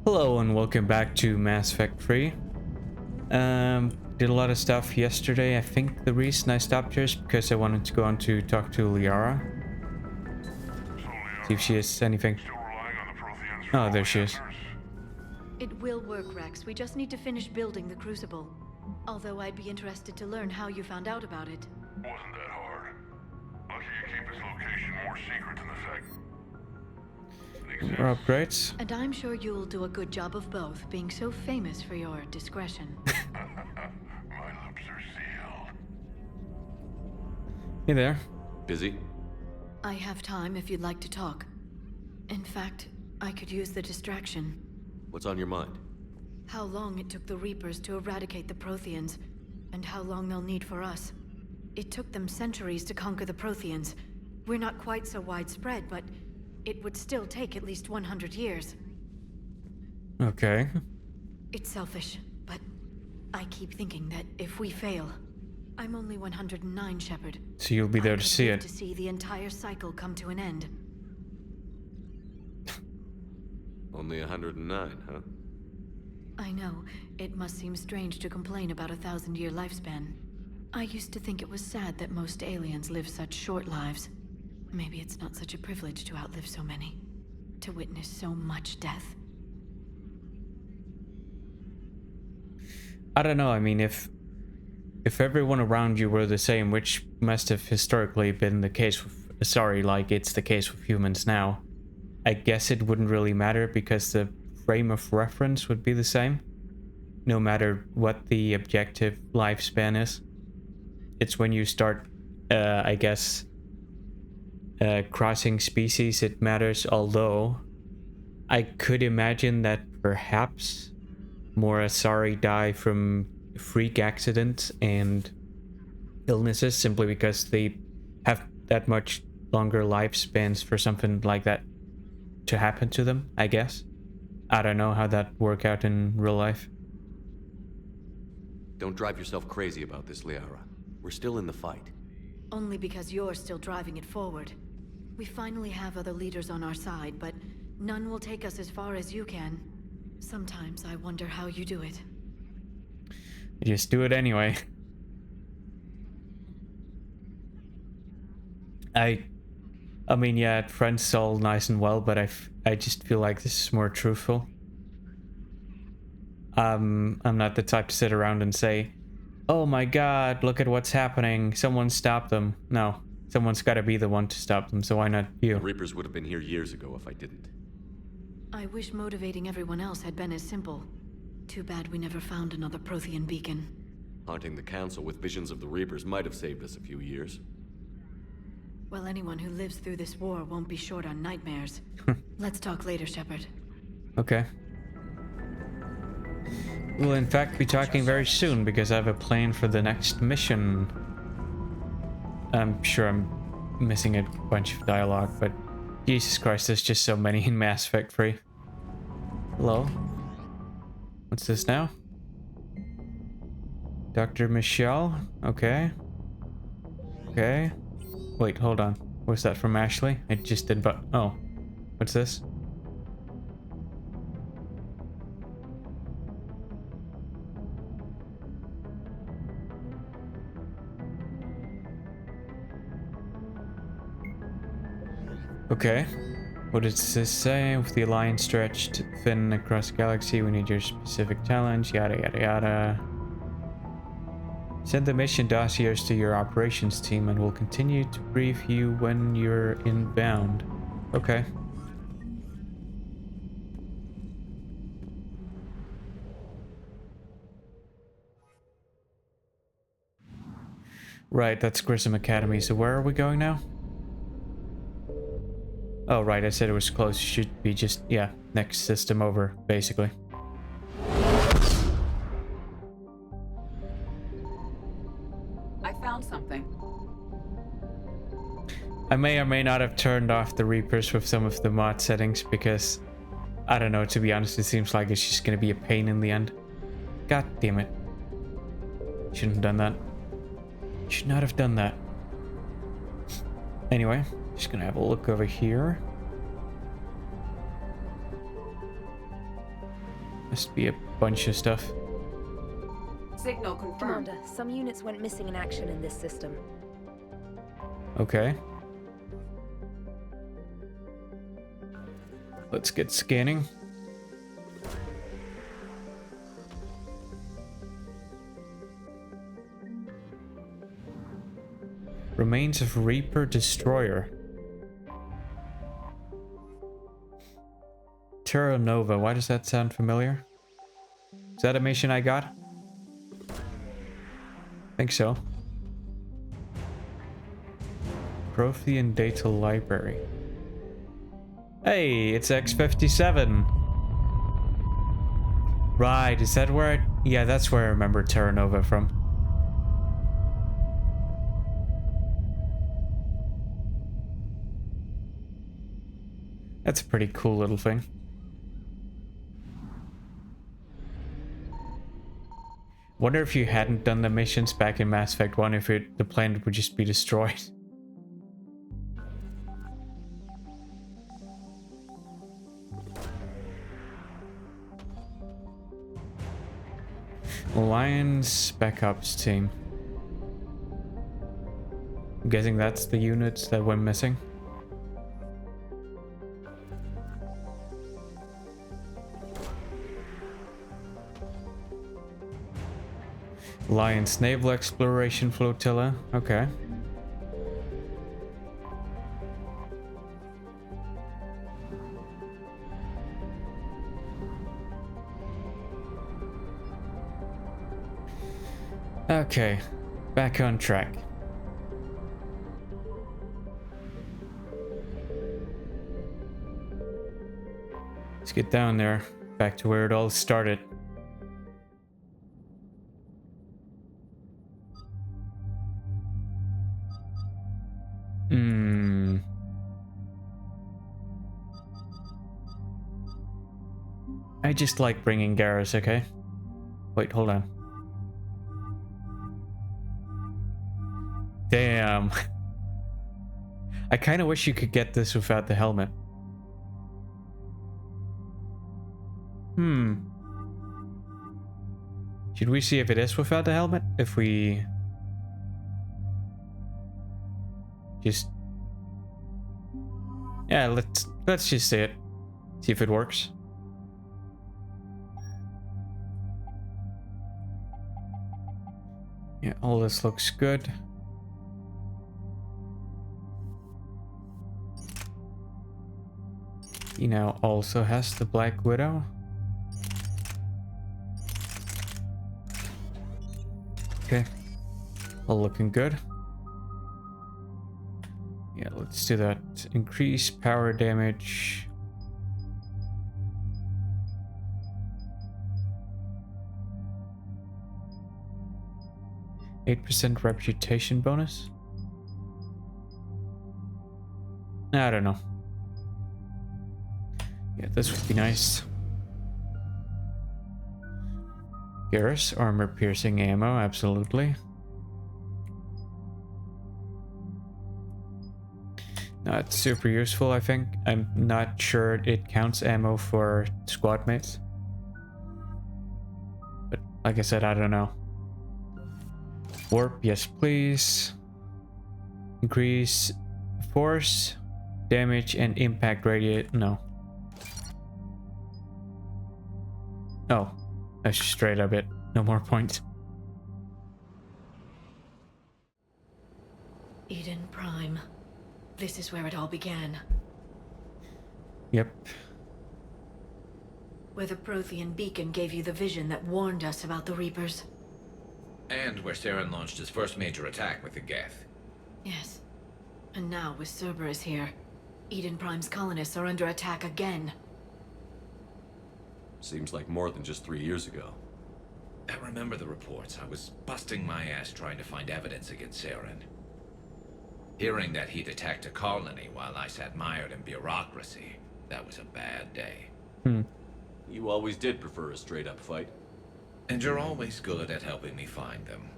Hello and welcome back to Mass Effect 3. Did a lot of stuff yesterday. I think the reason I stopped here is because I wanted to go on to talk to Liara. See if she has anything. Oh, there she is. It will work, Rex. We just need to finish building the Crucible. Although I'd be interested to learn how you found out about it. Wasn't that hard. Lucky you keep his location more secret than the fact. More upgrades. And I'm sure you'll do a good job of both, being so famous for your discretion. My lips are sealed. Hey there. Busy? I have time if you'd like to talk. In fact, I could use the distraction. What's on your mind? How long it took the Reapers to eradicate the Protheans, and how long they'll need for us. It took them centuries to conquer the Protheans. We're not quite so widespread, but it would still take at least 100 years. Okay. It's selfish, but I keep thinking that if we fail, I'm only 109, Shepard. So you'll be there to see it. To see the entire cycle come to an end. Only 109, huh? I know. It must seem strange to complain about a 1,000-year lifespan. I used to think it was sad that most aliens live such short lives. Maybe it's not such a privilege to outlive so many. To witness so much death. I don't know. I mean, if everyone around you were the same, which must have historically been the case with, sorry, like it's the case with humans now, I guess it wouldn't really matter because the frame of reference would be the same, no matter what the objective lifespan is. It's when you start, I guess, crossing species it matters, although I could imagine that perhaps more Asari die from freak accidents and illnesses simply because they have that much longer lifespans for something like that to happen to them, I guess. I don't know how that work out in real life. Don't drive yourself crazy about this, Liara. We're still in the fight. Only because you're still driving it forward. We finally have other leaders on our side, but none will take us as far as you can. Sometimes I wonder how you do it. Just do it anyway. I mean, yeah, friends all nice and well, but I just feel like this is more truthful. I'm not the type to sit around and say, "Oh my God, look at what's happening! Someone stop them." No, someone's got to be the one to stop them. So why not you? The Reapers would have been here years ago if I didn't. I wish motivating everyone else had been as simple. Too bad we never found another Prothean beacon. Haunting the Council with visions of the Reapers might have saved us a few years. Well, anyone who lives through this war won't be short on nightmares. Let's talk later, Shepard. Okay. We'll in fact be talking very soon because I have a plan for the next mission. I'm sure I'm missing a bunch of dialogue, but Jesus Christ, there's just so many in Mass Effect 3. Hello? What's this now? Dr. Michelle? Okay. Okay. Wait, hold on. Was that from Ashley? I just did, but oh. What's this? Okay. What does this say? With the Alliance stretched thin across the galaxy, we need your specific talents, yada yada yada. Send the mission dossiers to your operations team and we'll continue to brief you when you're inbound. Okay. Right, that's Grissom Academy. So where are we going now? Oh, right, I said it was close. Should be just, yeah, next system over, basically. I found something. I may or may not have turned off the Reapers with some of the mod settings because, I don't know, to be honest, it seems like it's just going to be a pain in the end. God damn it. Shouldn't have done that. Should not have done that. Anyway. Just gonna have a look over here. Just gonna have a look over here. Must be a bunch of stuff. Signal confirmed. Commander, some units went missing in action in this system. Okay. Let's get scanning. Remains of Reaper Destroyer. Terra Nova, why does that sound familiar? Is that a mission I got? Think so. Prothean Data Library. Hey, it's X57. Right, is that where I... Yeah, that's where I remember Terra Nova from. That's a pretty cool little thing. Wonder if you hadn't done the missions back in Mass Effect 1, if the planet would just be destroyed. Alliance Backups Team. I'm guessing that's the units that went missing. Alliance Naval Exploration Flotilla. Okay. Okay, back on track. Let's get down there, back to where it all started. I just like bringing Garrus, okay? Wait, hold on. Damn. I kind of wish you could get this without the helmet. Should we see if it is without the helmet? If we... just... yeah, let's just see it. See if it works. Yeah, all this looks good. He now also has the Black Widow. Okay, all looking good. Yeah, let's do that. Increase power damage. %8 reputation bonus? I don't know. Yeah, this would be nice. Garrus, armor piercing ammo, absolutely. Not super useful, I think. I'm not sure it counts ammo for squad mates. But like I said, I don't know. Warp, yes please. Increase force, damage, and impact radius. No. Oh, that's straight up it. No more points. Eden Prime. This is where it all began. Yep. Where the Prothean beacon gave you the vision that warned us about the Reapers. And where Saren launched his first major attack with the Geth. Yes. And now with Cerberus here, Eden Prime's colonists are under attack again. Seems like more than just 3 years ago. I remember the reports. I was busting my ass trying to find evidence against Saren. Hearing that he'd attacked a colony while I sat mired in bureaucracy, that was a bad day. You always did prefer a straight-up fight. And you're always good at helping me find them.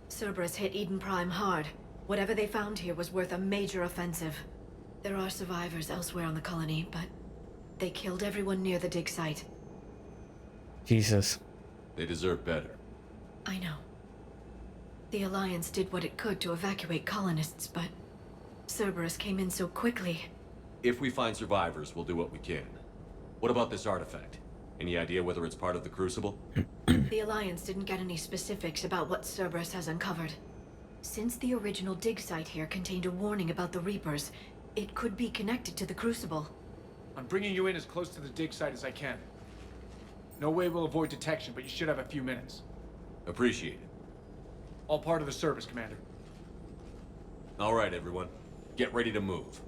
Cerberus hit Eden Prime hard. Whatever they found here was worth a major offensive. There are survivors elsewhere on the colony, but they killed everyone near the dig site. Jesus. They deserve better. I know. The Alliance did what it could to evacuate colonists, but Cerberus came in so quickly. If we find survivors, we'll do what we can. What about this artifact? Any idea whether it's part of the Crucible? The Alliance didn't get any specifics about what Cerberus has uncovered. Since the original dig site here contained a warning about the Reapers, it could be connected to the Crucible. I'm bringing you in as close to the dig site as I can. No way we'll avoid detection, but you should have a few minutes. Appreciate it. All part of the service, Commander. All right, everyone. Get ready to move.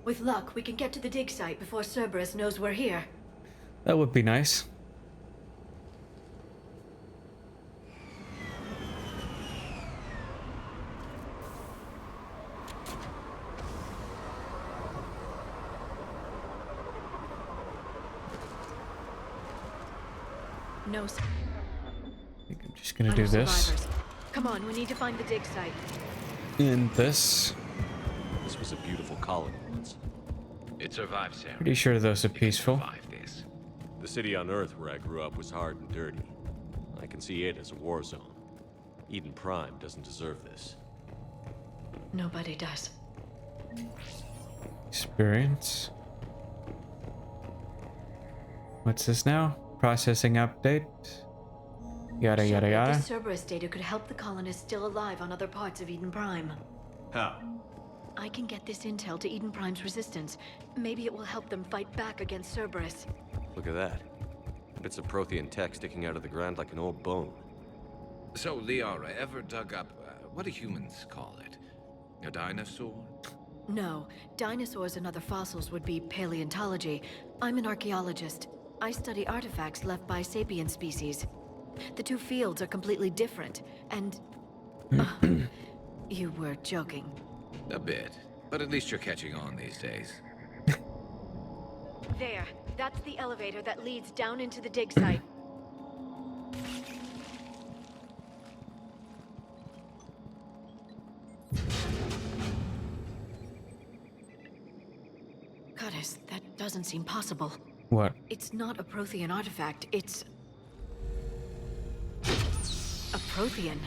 With luck, we can get to the dig site before Cerberus knows we're here. That would be nice. No, I think I'm just gonna do this. survivors. Come on, we need to find the dig site. And this. This was a beautiful colony once. It survived, Sarah. Pretty sure those are peaceful. Survived this. The city on Earth where I grew up was hard and dirty. I can see it as a war zone. Eden Prime doesn't deserve this. Nobody does. Experience. What's this now? Processing update. Yada yada yada. This Cerberus data could help the colonists still alive on other parts of Eden Prime. How? I can get this intel to Eden Prime's resistance. Maybe it will help them fight back against Cerberus. Look at that. Bits of Prothean tech sticking out of the ground like an old bone. So, Liara, ever dug up, what do humans call it? A dinosaur? No, dinosaurs and other fossils would be paleontology. I'm an archaeologist. I study artifacts left by sapient species. The two fields are completely different, and... you were joking. A bit. But at least you're catching on these days. There. That's the elevator that leads down into the dig site. Goddess, that doesn't seem possible. What? It's not a Prothean artifact, it's... a Prothean.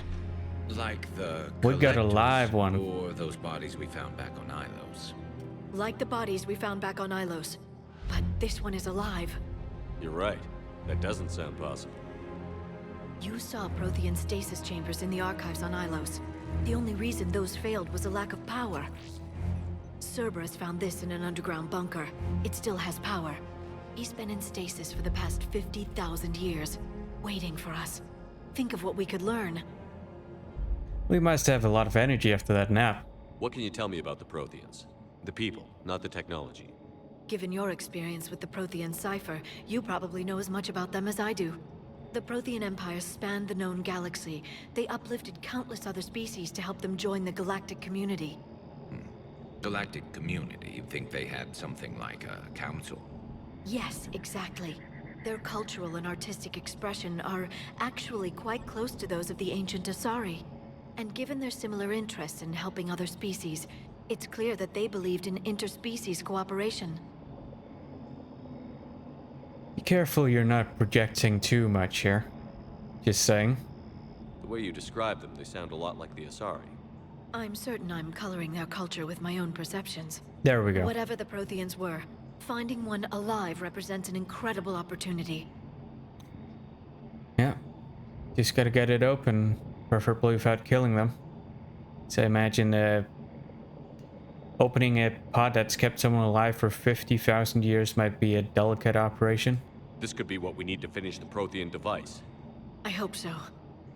Like the We got a collectors, live one. Or those bodies we found back on Ilos. Like the bodies we found back on Ilos. But this one is alive. You're right. That doesn't sound possible. You saw Prothean stasis chambers in the archives on Ilos. The only reason those failed was a lack of power. Cerberus found this in an underground bunker. It still has power. He's been in stasis for the past 50,000 years, waiting for us. Think of what we could learn. We must have a lot of energy after that nap. What can you tell me about the Protheans? The people, not the technology. Given your experience with the Prothean cipher, you probably know as much about them as I do. The Prothean Empire spanned the known galaxy. They uplifted countless other species to help them join the galactic community. Galactic community, you think they had something like a council? Yes, exactly. Their cultural and artistic expression are actually quite close to those of the ancient Asari. And given their similar interests in helping other species, it's clear that they believed in interspecies cooperation. Be careful you're not projecting too much here. Just saying. The way you describe them, they sound a lot like the Asari. I'm certain I'm coloring their culture with my own perceptions. There we go. Whatever the Protheans were, finding one alive represents an incredible opportunity. Yeah. Just gotta get it open, preferably without killing them. So imagine opening a pod that's kept someone alive for 50,000 years might be a delicate operation. This could be what we need to finish the Prothean device. I hope so.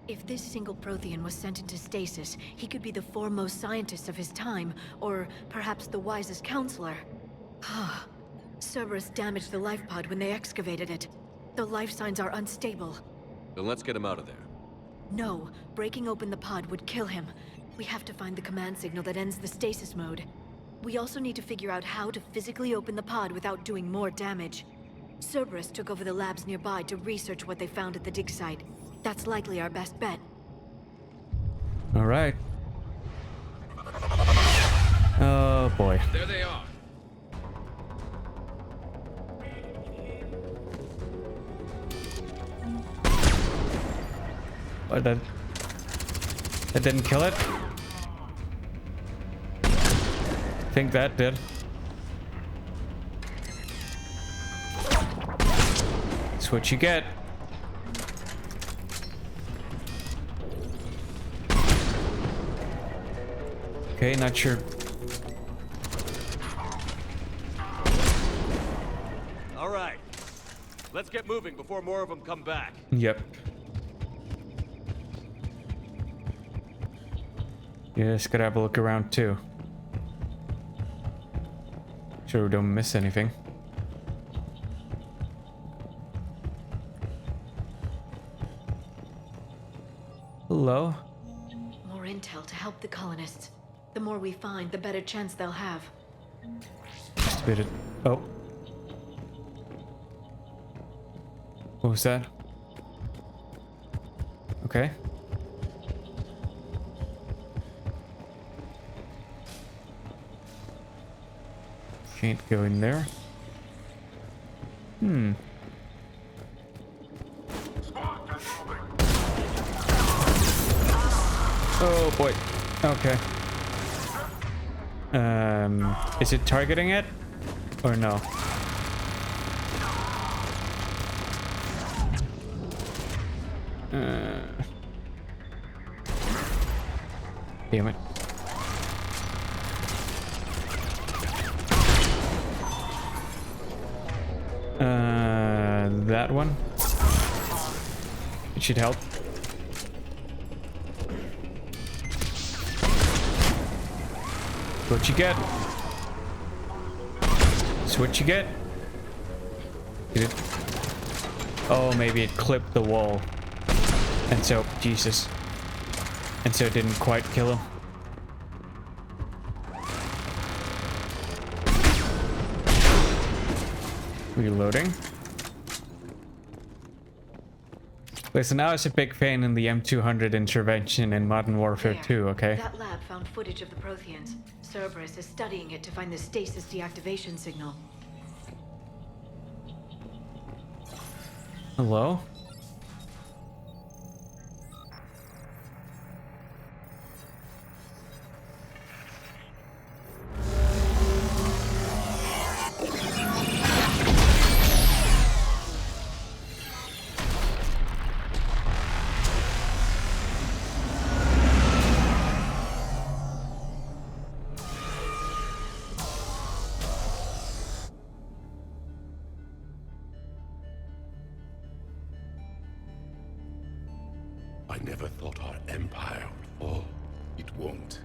If this single Prothean was sent into stasis, he could be the foremost scientist of his time, or perhaps the wisest counselor. Cerberus damaged the life pod when they excavated it. The life signs are unstable. Then let's get him out of there. No, breaking open the pod would kill him. We have to find the command signal that ends the stasis mode. We also need to figure out how to physically open the pod without doing more damage. Cerberus took over the labs nearby to research what they found at the dig site. That's likely our best bet. All right. Oh boy. There they are. But that didn't kill it. I think that did. That's what you get. Okay, not sure. All right. Let's get moving before more of them come back. Yep. Yeah, just gotta have a look around too. Sure we don't miss anything. Hello? More intel to help the colonists. The more we find, the better chance they'll have. Just a bit of... Oh. What was that? Okay. Can't go in there. Hmm. Oh boy. Okay. Is it targeting it? Or no? Damn it. That one. It should help. What you get? That's what you get. Did it? Oh, maybe it clipped the wall. And so, Jesus. And so it didn't quite kill him. Reloading. Listen, I was a big fan in the M200 intervention in Modern Warfare 2, okay? That lab found footage of the Protheans. Cerberus is studying it to find the stasis deactivation signal. Hello? I never thought our empire would fall. It won't.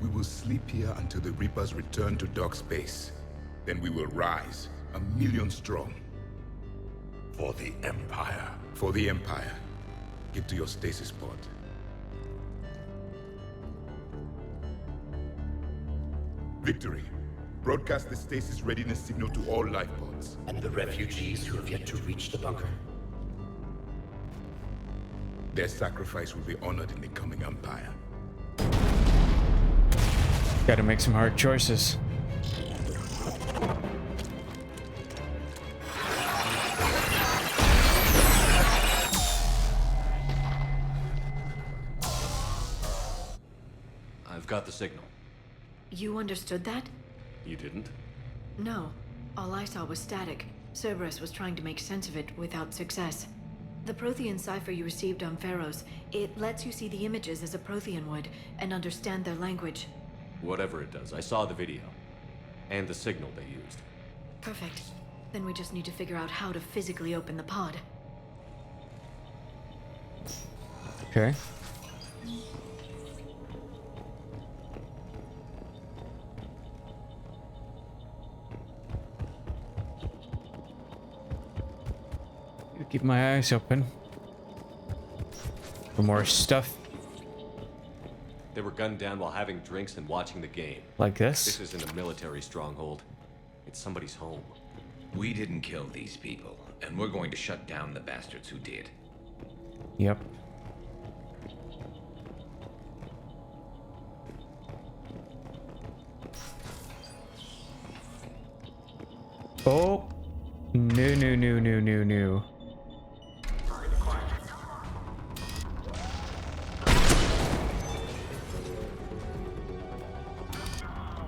We will sleep here until the Reapers return to dark space. Then we will rise, 1,000,000 strong. For the Empire. For the Empire. Get to your stasis pod. Victory. Broadcast the stasis readiness signal to all life pods. And the refugees who have yet to reach the bunker. Their sacrifice will be honored in the coming Empire. Gotta make some hard choices. I've got the signal. You understood that? You didn't? No. All I saw was static. Cerberus was trying to make sense of it without success. The Prothean cipher you received on Pharaohs, it lets you see the images as a Prothean would, and understand their language. Whatever it does, I saw the video. And the signal they used. Perfect. Then we just need to figure out how to physically open the pod. Okay. Keep my eyes open for more stuff. They were gunned down while having drinks and watching the game. Like this? This isn't a military stronghold. It's somebody's home. We didn't kill these people, and we're going to shut down the bastards who did. Yep. Oh. No.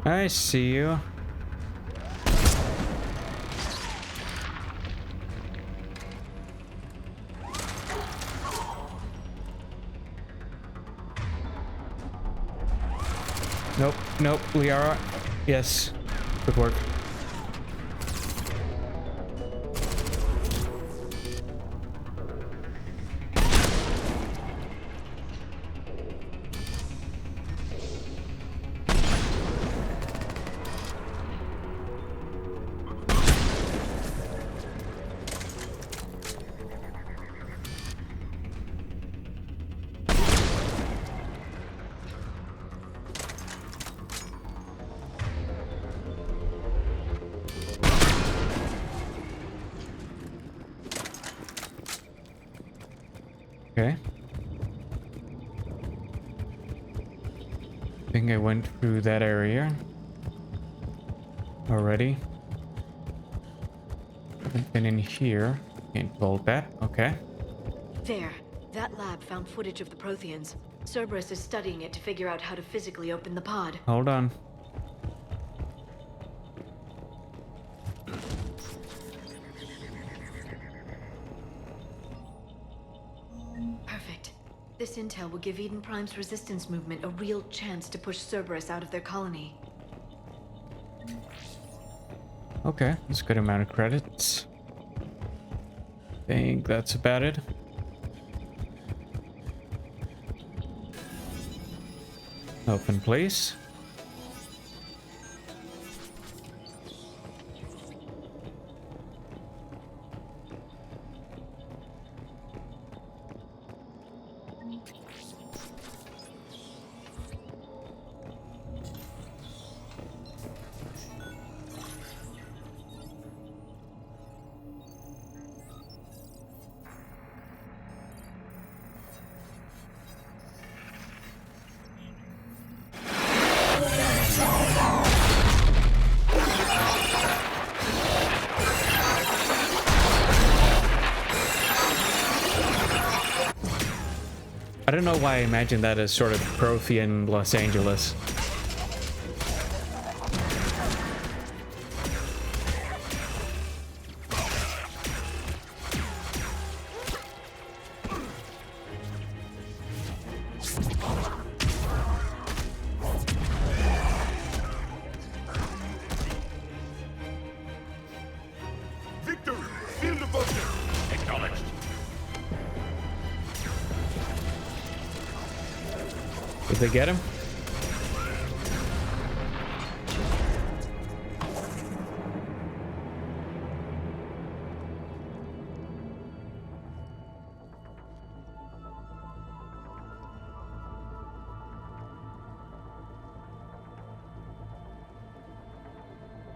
I see you. Nope, nope, we are. Yes, good work. Okay. I think I went through that area already. Haven't been in here. Can't hold that. Okay. There. That lab found footage of the Protheans. Cerberus is studying it to figure out how to physically open the pod. Hold on. Perfect. This intel will give Eden Prime's resistance movement a real chance to push Cerberus out of their colony. Okay, that's a good amount of credits. Think that's about it. Open, please. I don't know why I imagine that as sort of Prothean Los Angeles. Victory! Seal the bunker! Acknowledged. Did they get him?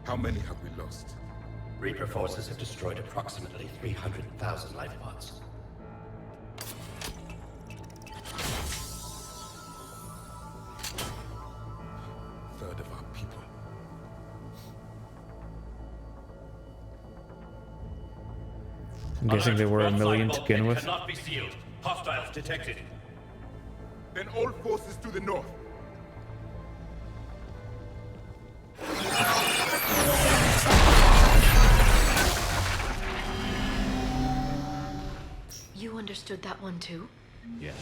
How many have we lost? Reaper forces have destroyed approximately 300,000 life pods. Third of our people. I'm guessing they were a million to begin with. Cannot be sealed. Hostiles detected. Then all forces to the north. You understood that one too? Yes.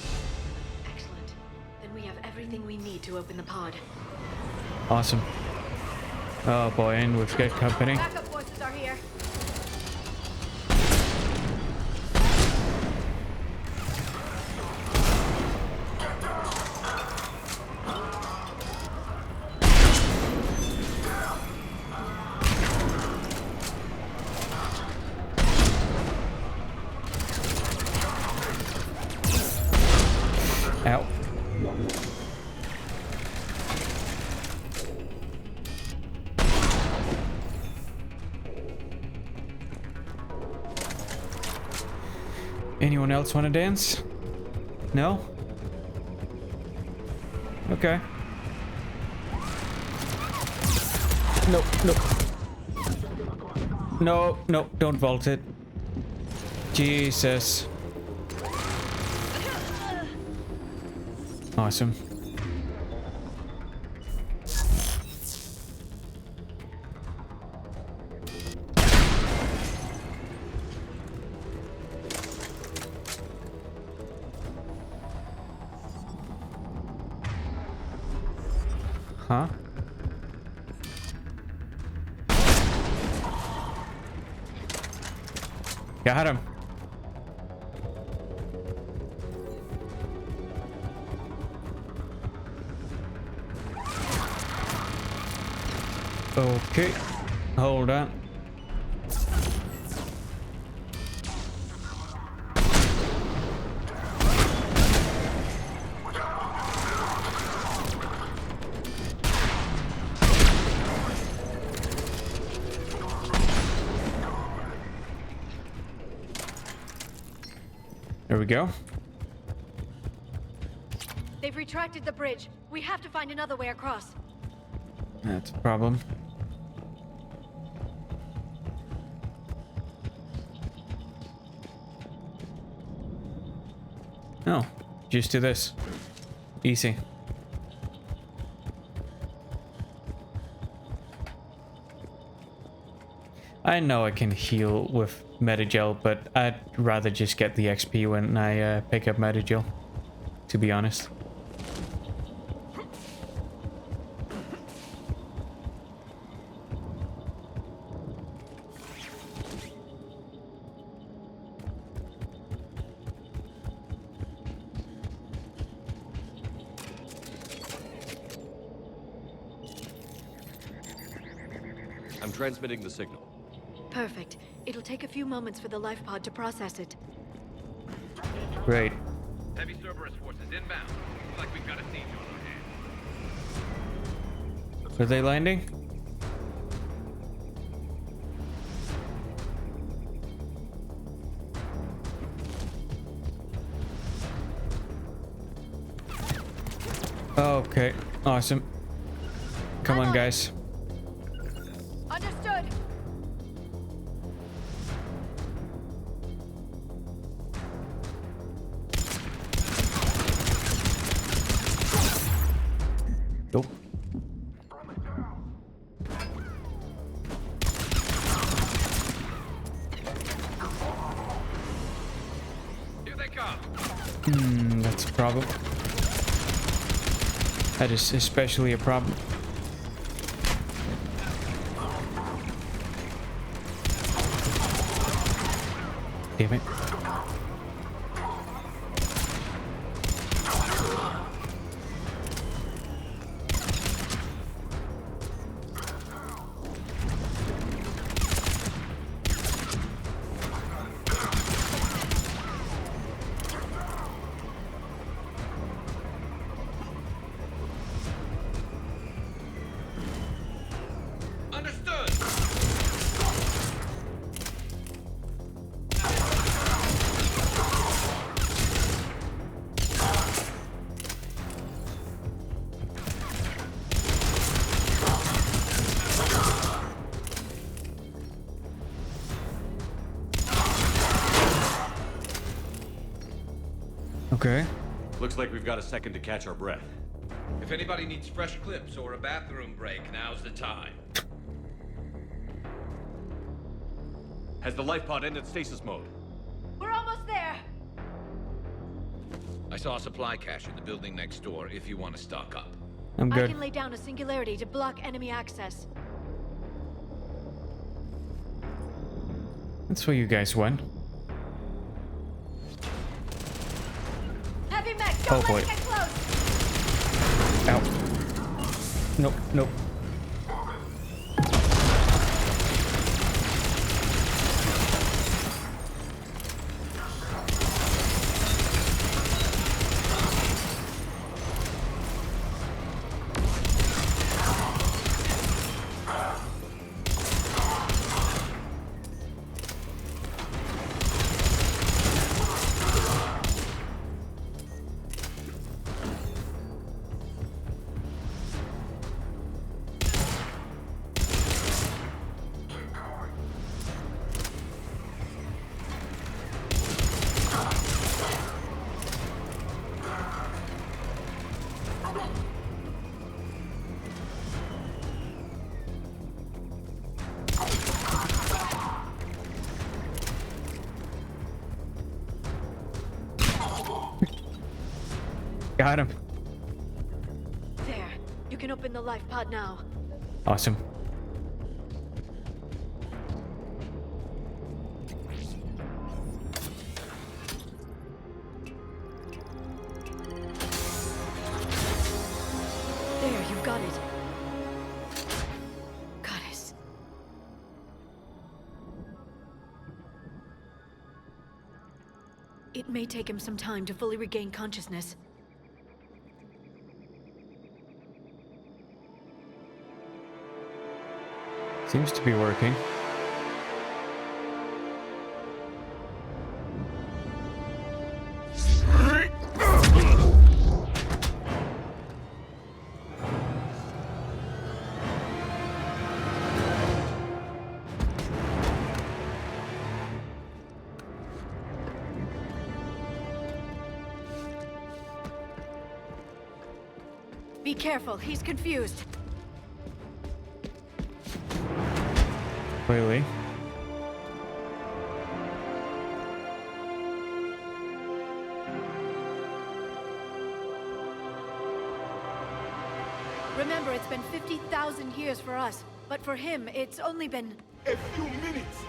Excellent. Then we have everything we need to open the pod. Awesome. Oh boy, and we've got company. Backup forces are here. Ow. Anyone else want to dance? No? Okay. No, no. No, no, don't vault it. Jesus. Awesome. Uh-huh. Got him. Okay, hold on. There we go. They've retracted the bridge. We have to find another way across. That's a problem. Oh, just do this. Easy. I know I can heal with Metagel, but I'd rather just get the XP when I pick up Metagel, to be honest. I'm transmitting the signal. Perfect. It'll take a few moments for the life pod to process it. Great. Heavy Cerberus forces inbound. Looks like we've got a siege on our hands. Are they landing? Okay, awesome. Come on, guys. Understood. Nope. Here they come. That's a problem. That is especially a problem. Damn it. Okay. Looks like we've got a second to catch our breath. If anybody needs fresh clips or a bathroom break, now's the time. Has the life pod ended stasis mode? We're almost there. I saw a supply cache in the building next door if you want to stock up. I'm I good. can lay down a singularity to block enemy access. That's where you guys went. Heavy mech, don't Hopefully. let it get close. Ow. Nope, nope. There. You can open the life pod now. Awesome. There, you've got it. Goddess. It may take him some time to fully regain consciousness. Seems to be working. Be careful, he's confused. Clearly. Remember, it's been 50,000 years for us, but for him, it's only been... A few minutes!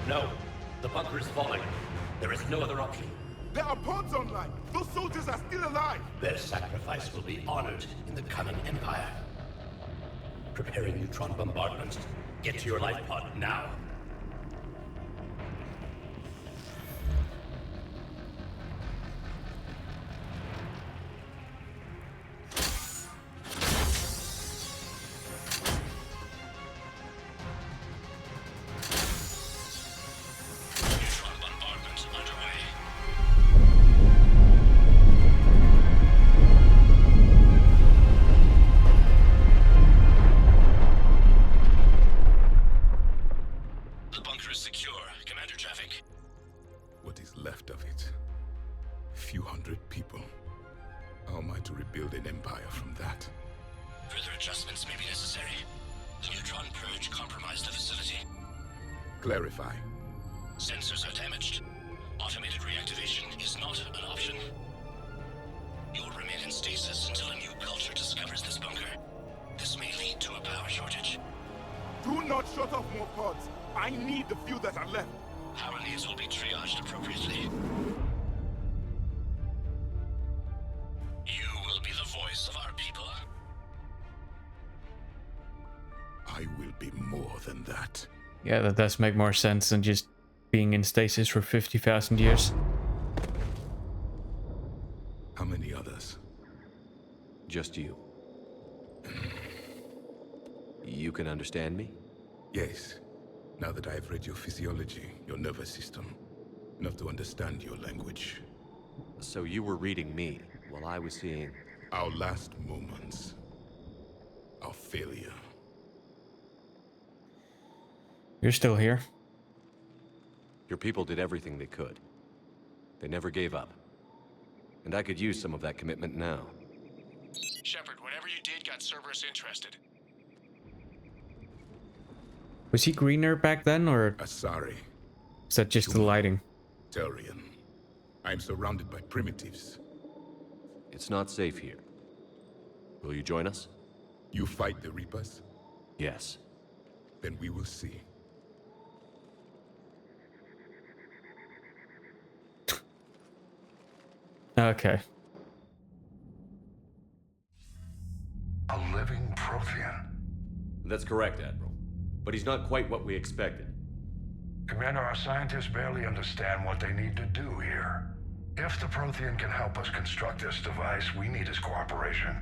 No. The bunker is falling. There is no other option. There are pods online! Those soldiers are still alive! Their sacrifice will be honored in the coming Empire. Preparing neutron bombardment. Get to your life pod now. Clarify. Sensors are damaged. Automated reactivation is not an option. You'll remain in stasis until a new culture discovers this bunker. This may lead to a power shortage. Do not shut off more pods. I need the few that are left. Power needs will be triaged appropriately. You will be the voice of our people. I will be more than that. Yeah, that does make more sense than just being in stasis for 50,000 years. How many others? Just you. You can understand me? Yes. Now that I've read your physiology, your nervous system, enough to understand your language. So you were reading me while I was seeing... Our last moments. Our failure. You're still here. Your people did everything they could. They never gave up. And I could use some of that commitment now. Shepard, whatever you did got Cerberus interested. Was he greener back then, or Asari. is that just the lighting? Turian. I'm surrounded by primitives. It's not safe here. Will you join us? You fight the Reapers? Yes. Then we will see. Okay. A living Prothean. That's correct, Admiral. But he's not quite what we expected. Commander, our scientists barely understand what they need to do here. If the Prothean can help us construct this device, we need his cooperation.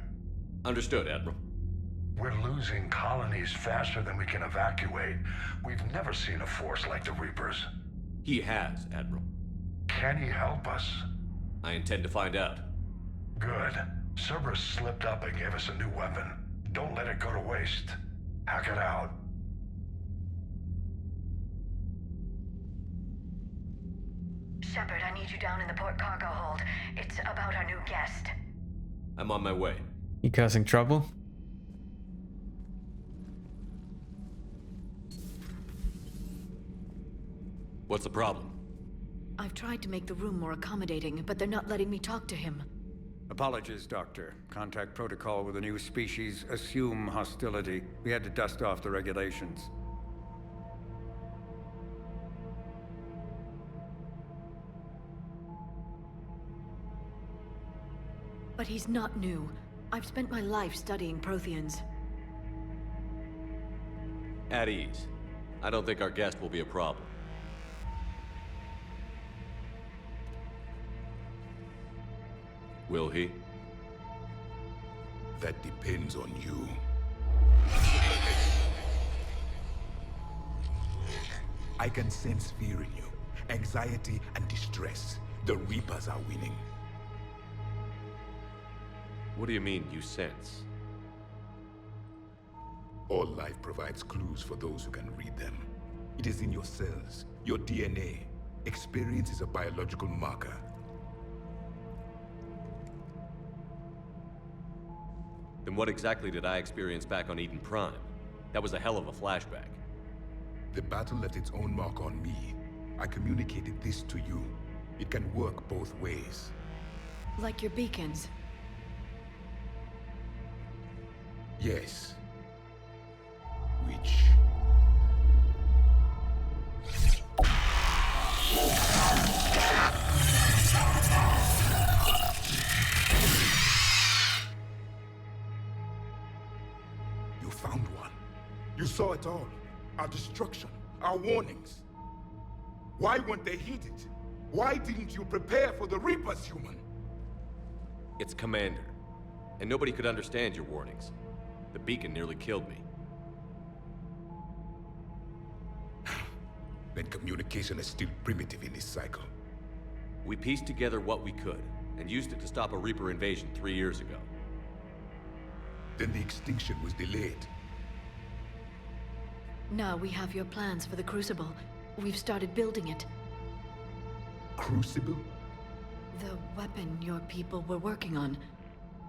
Understood, Admiral. We're losing colonies faster than we can evacuate. We've never seen a force like the Reapers. He has, Admiral. Can he help us? I intend to find out. Good. Cerberus slipped up and gave us a new weapon. Don't let it go to waste. Hack it out. Shepard, I need you down in the port cargo hold. It's about our new guest. I'm on my way. You causing trouble? What's the problem? I've tried to make the room more accommodating, but they're not letting me talk to him. Apologies, Doctor. Contact protocol with a new species. Assume hostility. We had to dust off the regulations. But he's not new. I've spent my life studying Protheans. At ease. I don't think our guest will be a problem. Will he? That depends on you. I can sense fear in you, anxiety and distress. The Reapers are winning. What do you mean, you sense? All life provides clues for those who can read them. It is in your cells, your DNA. Experience is a biological marker. Then what exactly did I experience back on Eden Prime? That was a hell of a flashback. The battle left its own mark on me. I communicated this to you. It can work both ways. Like your beacons. Yes. Which... You found one. You saw it all. Our destruction, our warnings. Why weren't they heeded? Why didn't you prepare for the Reapers, human? It's Commander. And nobody could understand your warnings. The beacon nearly killed me. Then communication is still primitive in this cycle. We pieced together what we could, and used it to stop a Reaper invasion 3 years ago. Then the extinction was delayed. Now we have your plans for the Crucible. We've started building it. Crucible? The weapon your people were working on.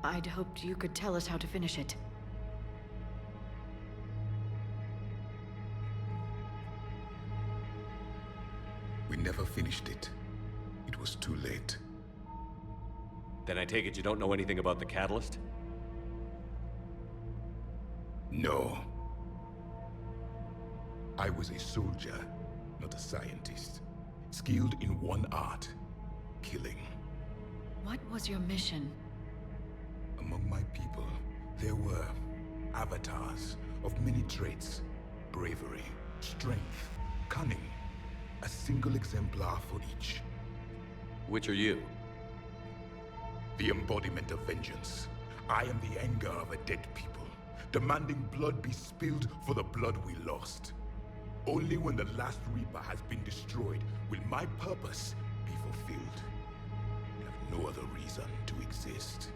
I'd hoped you could tell us how to finish it. We never finished it. It was too late. Then I take it you don't know anything about the catalyst? No. I was a soldier, not a scientist. Skilled in one art, killing. What was your mission? Among my people, there were avatars of many traits. Bravery, strength, cunning. A single exemplar for each. Which are you? The embodiment of vengeance. I am the anger of a dead people, demanding blood be spilled for the blood we lost. Only when the last Reaper has been destroyed will my purpose be fulfilled. I have no other reason to exist.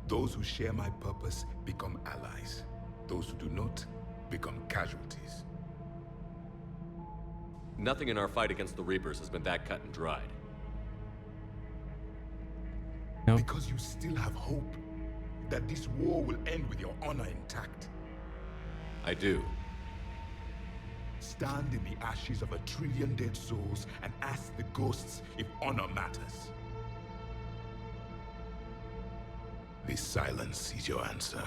Those who share my purpose become allies. Those who do not become casualties. Nothing in our fight against the Reapers has been that cut and dried. Nope. Because you still have hope that this war will end with your honor intact. I do. Stand in the ashes of 1 trillion dead souls and ask the ghosts if honor matters. This silence is your answer.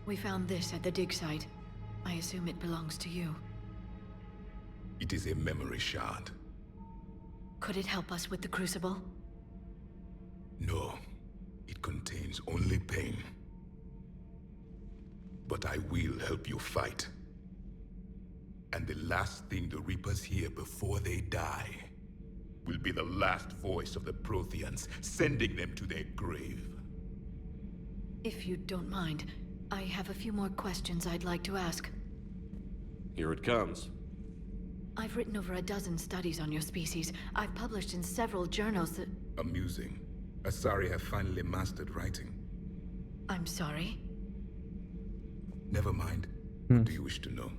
We found this at the dig site. I assume it belongs to you. It is a memory shard. Could it help us with the Crucible? No. It contains only pain. But I will help you fight. And the last thing the Reapers hear before they die will be the last voice of the Protheans, sending them to their grave. If you don't mind, I have a few more questions I'd like to ask. Here it comes. I've written over a dozen studies on your species. I've published in several journals that... Amusing. Asari have finally mastered writing. I'm sorry? Never mind. What do you wish to know?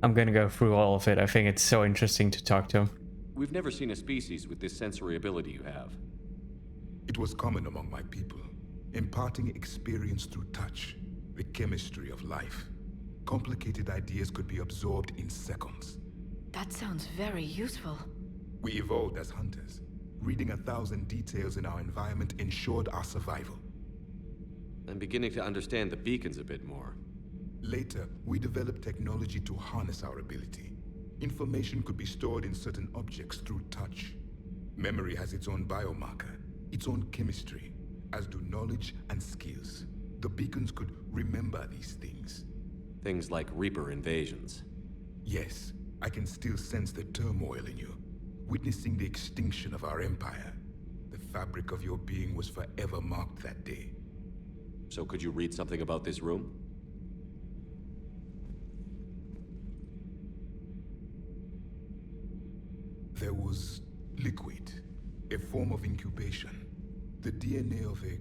I'm gonna go through all of it. I think it's so interesting to talk to him. We've never seen a species with this sensory ability you have. It was common among my people. imparting experience through touch, the chemistry of life. Complicated ideas could be absorbed in seconds. That sounds very useful. We evolved as hunters. Reading 1,000 details in our environment ensured our survival. I'm beginning to understand the beacons a bit more. Later, we developed technology to harness our ability. Information could be stored in certain objects through touch. Memory has its own biomarker, its own chemistry, as do knowledge and skills. The beacons could remember these things. Things like Reaper invasions. Yes, I can still sense the turmoil in you. Witnessing the extinction of our empire. The fabric of your being was forever marked that day. So could you read something about this room? There was liquid, a form of incubation. The DNA of a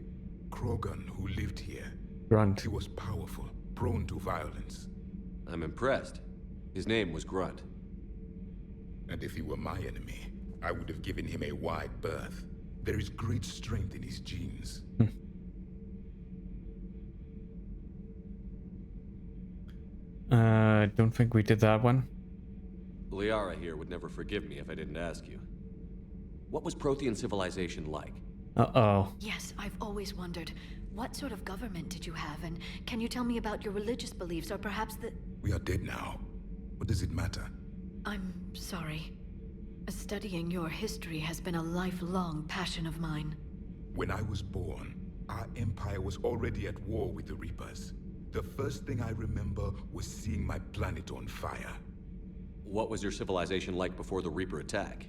Krogan who lived here. Grunt. He was powerful, prone to violence. I'm impressed. His name was Grunt. And if he were my enemy, I would have given him a wide berth. There is great strength in his genes. Don't think we did that one. Liara here would never forgive me if I didn't ask you. What was Prothean civilization like? Uh-oh. Yes, I've always wondered. What sort of government did you have, and can you tell me about your religious beliefs, or perhaps the... We are dead now. What does it matter? I'm sorry. Studying your history has been a lifelong passion of mine. When I was born, our empire was already at war with the Reapers. The first thing I remember was seeing my planet on fire. What was your civilization like before the Reaper attack?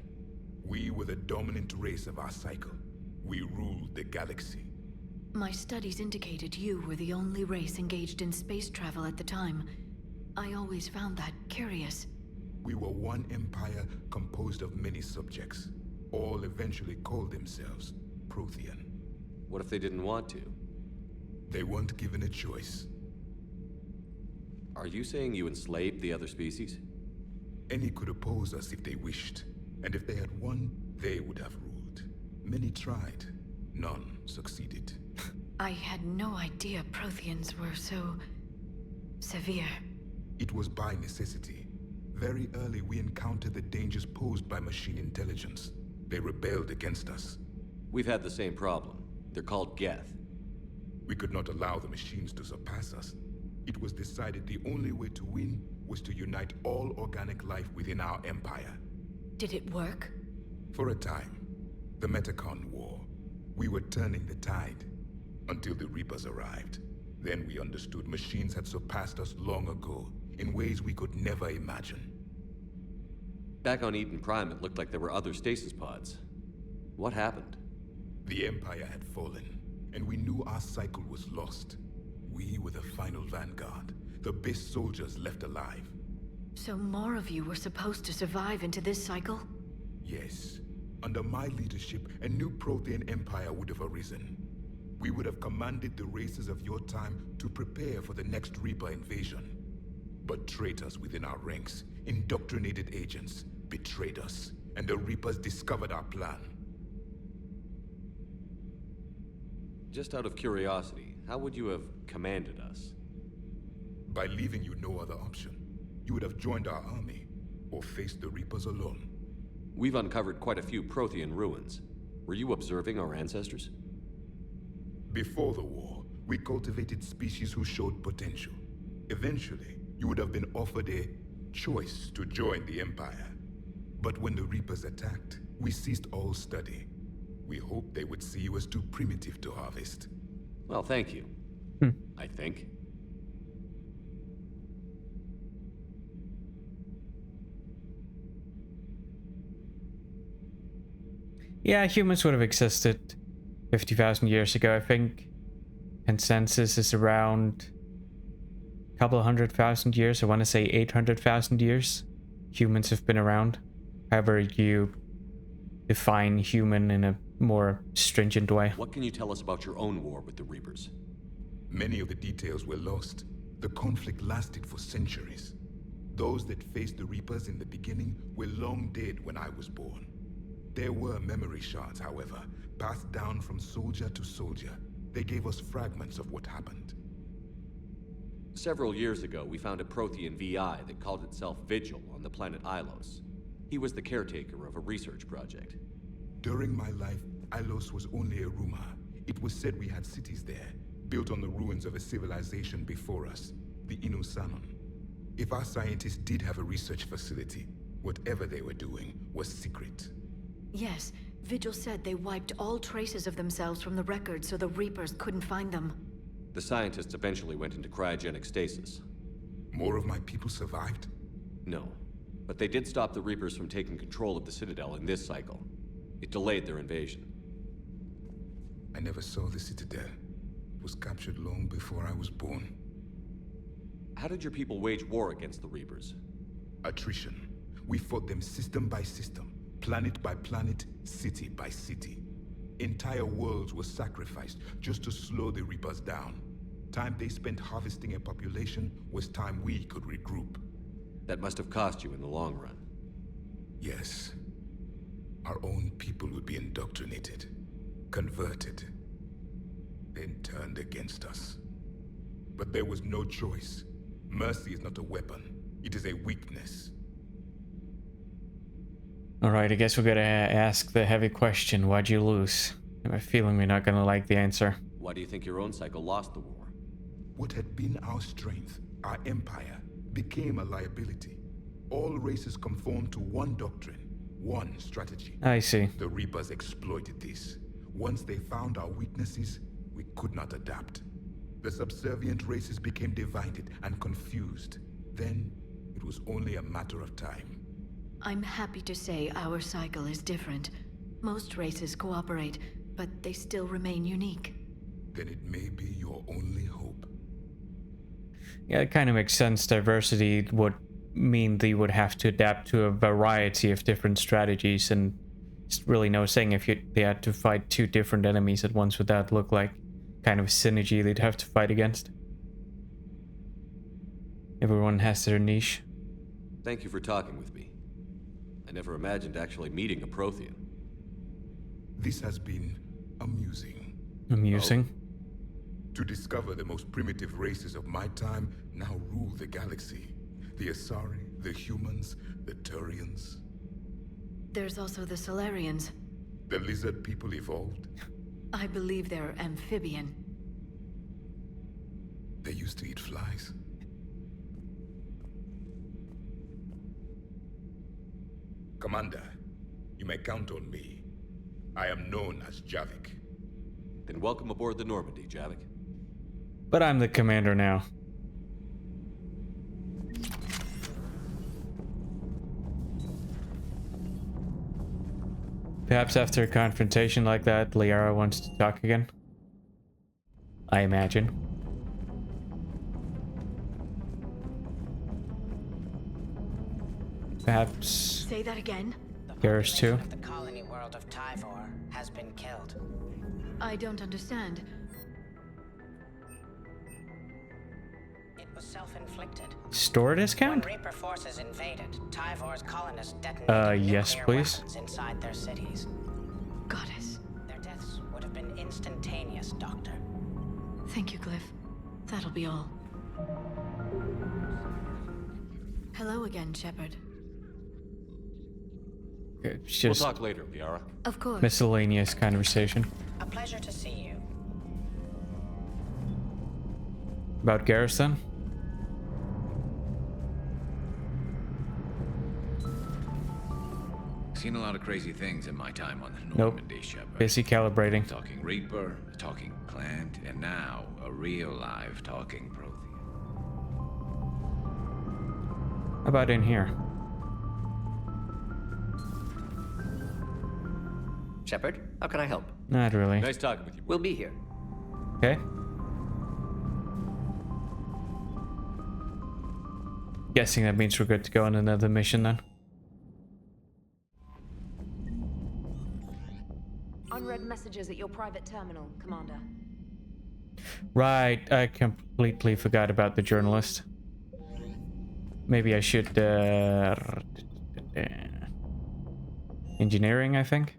We were the dominant race of our cycle. We ruled the galaxy. My studies indicated you were the only race engaged in space travel at the time. I always found that curious. We were one empire composed of many subjects. All eventually called themselves Prothean. What if they didn't want to? They weren't given a choice. Are you saying you enslaved the other species? Any could oppose us if they wished. And if they had won, they would have ruled. Many tried. None succeeded. I had no idea Protheans were so... severe. It was by necessity. Very early we encountered the dangers posed by machine intelligence. They rebelled against us. We've had the same problem. They're called Geth. We could not allow the machines to surpass us. It was decided the only way to win was to unite all organic life within our empire. Did it work? For a time. The Metacon War. We were turning the tide. Until the Reapers arrived. Then we understood machines had surpassed us long ago, in ways we could never imagine. Back on Eden Prime, it looked like there were other stasis pods. What happened? The Empire had fallen, and we knew our cycle was lost. We were the final vanguard, the best soldiers left alive. So more of you were supposed to survive into this cycle? Yes. Under my leadership, a new Prothean empire would have arisen. We would have commanded the races of your time to prepare for the next Reaper invasion. But traitors within our ranks, indoctrinated agents, betrayed us, and the Reapers discovered our plan. Just out of curiosity, how would you have commanded us? By leaving you no other option. You would have joined our army, or faced the Reapers alone. We've uncovered quite a few Prothean ruins. Were you observing our ancestors? Before the war, we cultivated species who showed potential. Eventually, you would have been offered a choice to join the Empire. But when the Reapers attacked, we ceased all study. We hoped they would see you as too primitive to harvest. Well, thank you. I think. Yeah, humans would have existed 50,000 years ago, I think. Consensus is around a couple of 100,000 years. I want to say 800,000 years. Humans have been around. However you define human in a more stringent way. What can you tell us about your own war with the Reapers? Many of the details were lost. The conflict lasted for centuries. Those that faced the Reapers in the beginning were long dead when I was born. There were memory shards, however, passed down from soldier to soldier. They gave us fragments of what happened. Several years ago, we found a Prothean VI that called itself Vigil on the planet Ilos. He was the caretaker of a research project. During my life, Ilos was only a rumor. It was said we had cities there, built on the ruins of a civilization before us, the Inusanon. If our scientists did have a research facility, whatever they were doing was secret. Yes, Vigil said they wiped all traces of themselves from the records so the Reapers couldn't find them. The scientists eventually went into cryogenic stasis. More of my people survived? No, but they did stop the Reapers from taking control of the Citadel in this cycle. It delayed their invasion. I never saw the Citadel. It was captured long before I was born. How did your people wage war against the Reapers? Attrition. We fought them system by system, planet by planet, city by city. Entire worlds were sacrificed just to slow the Reapers down. Time they spent harvesting a population was time we could regroup. That must have cost you in the long run. Yes. Our own people would be indoctrinated, converted, then turned against us. But there was no choice. Mercy is not a weapon. It is a weakness. Alright, I guess we gotta ask the heavy question. Why'd you lose? I have a feeling we're not gonna like the answer. Why do you think your own cycle lost the war? What had been our strength, our empire, became a liability. All races conformed to one doctrine, one strategy. I see. The Reapers exploited this. Once they found our weaknesses, we could not adapt. The subservient races became divided and confused. Then, it was only a matter of time. I'm happy to say our cycle is different. Most races cooperate, but they still remain unique. Then it may be your only hope. Yeah, it kind of makes sense. Diversity would mean they would have to adapt to a variety of different strategies, and it's really no saying if they had to fight two different enemies at once, would that look like kind of synergy they'd have to fight against? Everyone has their niche. Thank you for talking with me. I never imagined actually meeting a Prothean. This has been amusing. Amusing? To discover the most primitive races of my time now rule the galaxy. The Asari, the humans, the Turians. There's also the Solarians. The lizard people evolved? I believe they're amphibian. They used to eat flies. Commander, you may count on me. I am known as Javik. Then welcome aboard the Normandy, Javik. But I'm the commander now. Perhaps after a confrontation like that, Liara wants to talk again. I imagine. Perhaps. Say that again. Garrus too. The colony world of Typhon has been killed. I don't understand. It was self-inflicted. Store discount? When Reaper forces invaded, Typhon's colonists detonated yes, nuclear please. weapons inside their cities. Goddess. Their deaths would have been instantaneous, Doctor. Thank you, Glyph. That'll be all. Hello again, Shepard. It's just we'll talk later, Liara. Of course. miscellaneous conversation. A pleasure to see you. About Garrus then? Seen a lot of crazy things in my time on the Nope. Normandy, Shepard. Busy calibrating. Talking Reaper, talking plant, and now a real live talking Prothean. How about in here? Shepard, how can I help? Not really. Nice talking with you. We'll be here. Okay. Guessing that means we're good to go on another mission then. Unread messages at your private terminal, Commander. Right, I completely forgot about the journalist. Maybe I should engineering, I think.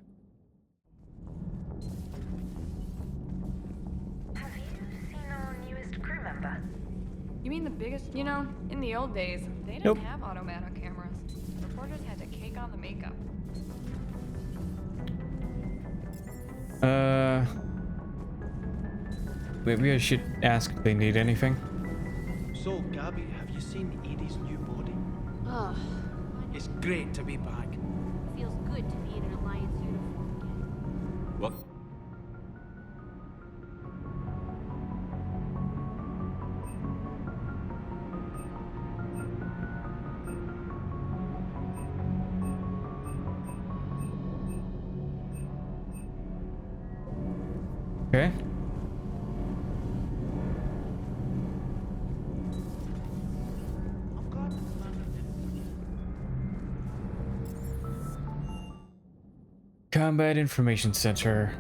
You mean the biggest? You know, in the old days, they didn't have automatic cameras. Reporters had to cake on the makeup. Maybe I should ask if they need anything. So, Gabby, have you seen Edie's new body? Ugh. It's great to be back. Feels good to be in an Alliance uniform again. What? Okay. Combat Information Center.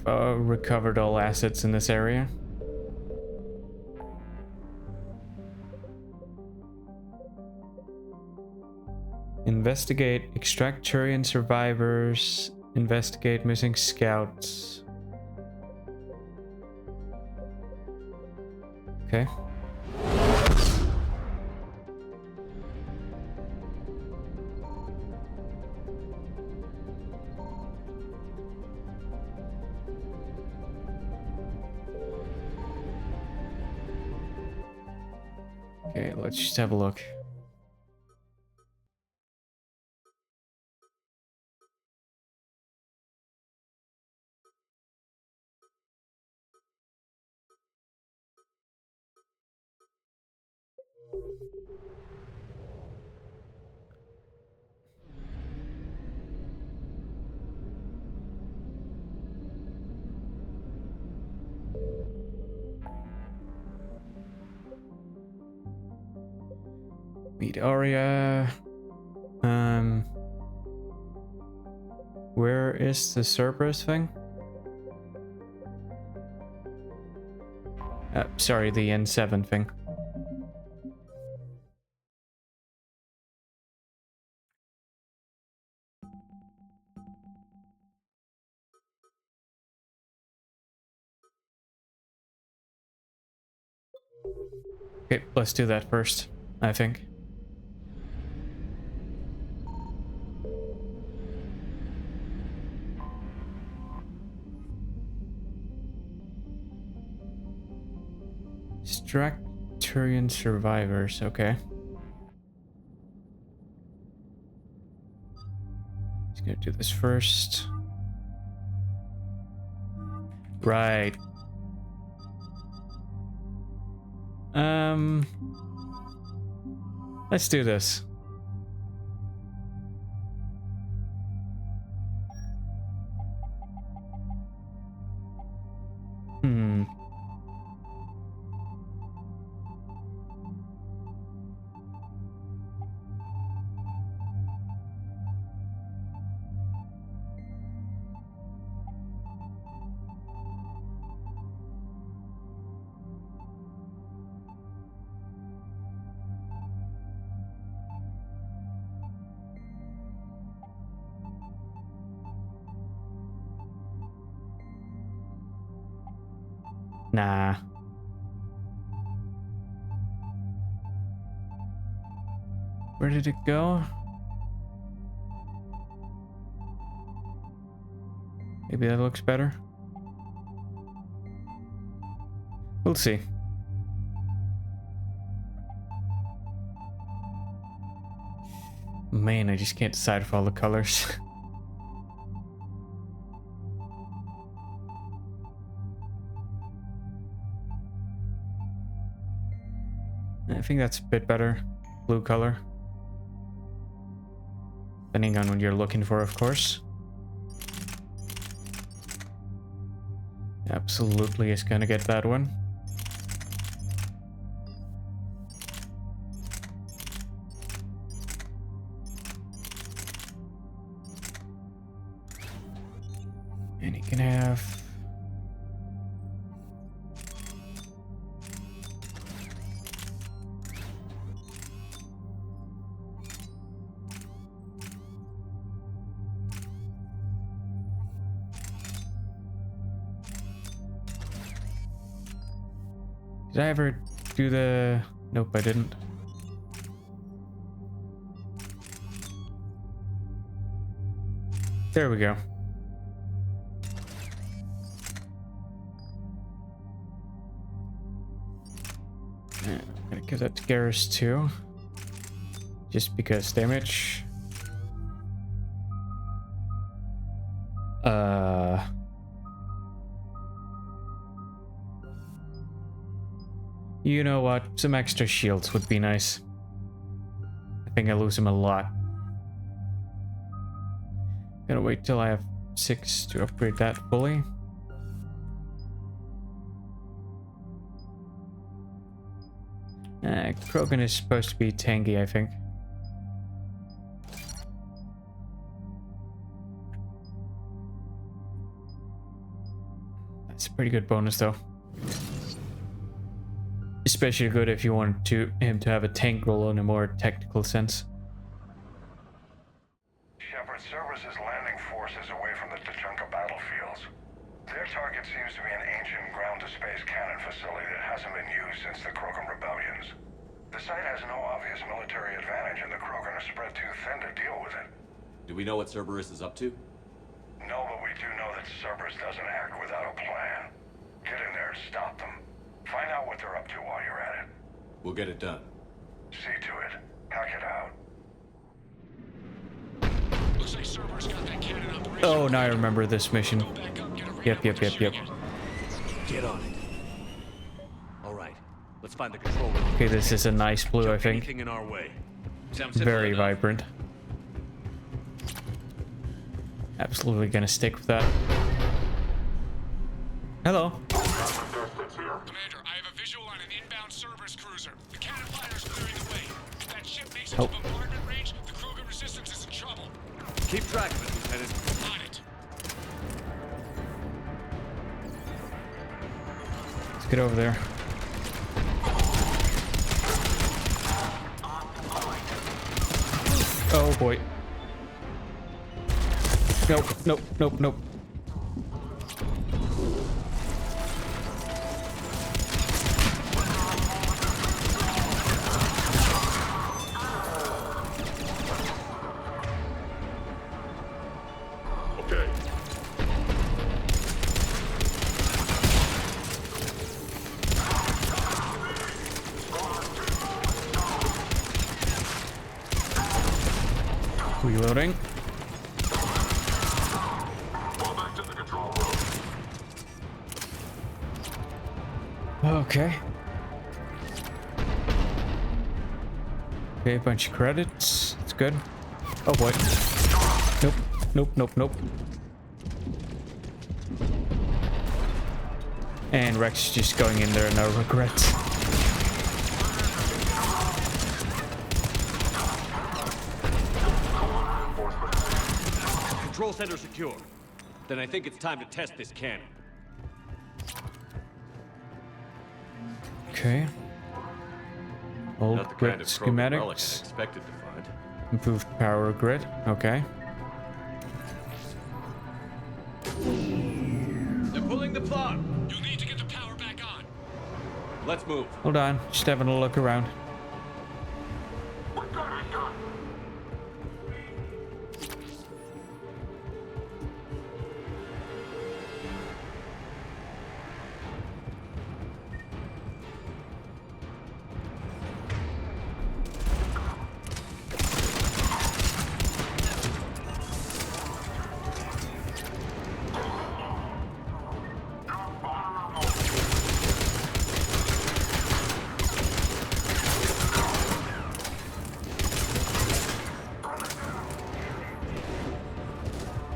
I've recovered all assets in this area. Investigate, extract Turian survivors, investigate missing scouts. Okay. Okay, let's just have a look. Meet Aria. Where is the Cerberus thing? Sorry, the N7 thing. Okay, let's do that first, I think. Extract Turian survivors, okay. Just gonna do this first. Right. Let's do this. Nah. Where did it go? Maybe that looks better. We'll see. Man, I just can't decide for all the colors. I think that's a bit better. Blue color. Depending on what you're looking for, of course. Absolutely is gonna get that one. And you can have... Did I ever do the... Nope, I didn't. There we go. I'm gonna give that to Garrus too. Just because damage. You know what? Some extra shields would be nice. I think I lose them a lot. Gotta wait till I have 6 to upgrade that fully. Krogan is supposed to be tanky, I think. That's a pretty good bonus, though. Especially good if you want him to have a tank role in a more technical sense. Shepard, Cerberus is landing forces away from the Tuchanka battlefields. Their target seems to be an ancient ground-to-space cannon facility that hasn't been used since the Krogan rebellions. The site has no obvious military advantage, and the Krogan are spread too thin to deal with it. Do we know what Cerberus is up to? No, but we do know that Cerberus doesn't act without a plan. Get in there and stop them. Find out what they're up to while you're at it. We'll get it done. See to it. Hack it out. Looks like Cerberus got that cannon operation. Oh, now I remember this mission. Yep. Get on it. All right. Let's find the control room. Okay, this is a nice blue, I think. Anything in our way. Very vibrant. Absolutely gonna stick with that. Hello. Commander, I have a visual on an inbound Cerberus cruiser. The cannon fire's clearing the way. If that ship makes it to bombardment range, the Krogan resistance is in trouble. Keep track of it, Lieutenant. On it. Let's get over there. Oh boy. Nope. Okay. Reloading. Okay. Okay, a bunch of credits. It's good. Oh boy. Nope. And Rex is just going in there, no regrets. Control center secure. Then I think it's time to test this cannon. Okay. Old Not the grid kind of Krogan relic I schematics. expected to find. Improved power grid. Okay. They're pulling the plug. You'll need to get the power back on. Let's move. Hold on. Just having a look around.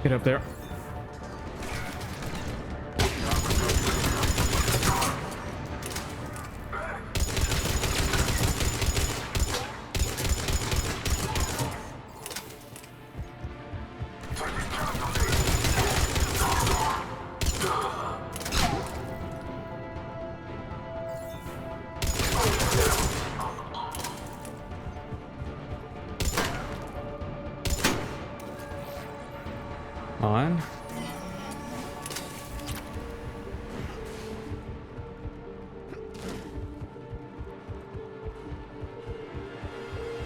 Get up there. On.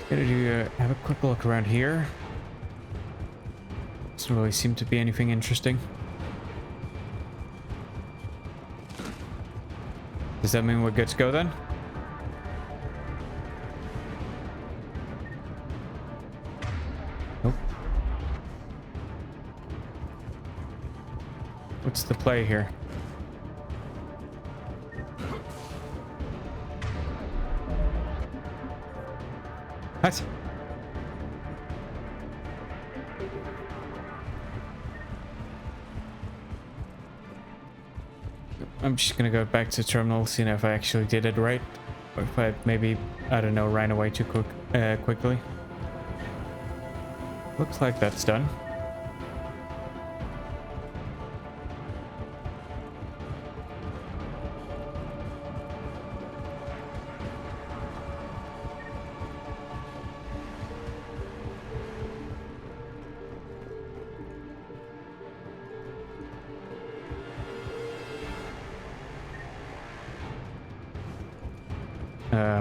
Gonna do have a quick look around here. Doesn't really seem to be anything interesting. Does that mean we're good to go then? Nope. What's the play here? What? I'm just gonna go back to terminal, seeing if I actually did it right, or if I maybe, I don't know, ran away too quickly. Looks like that's done.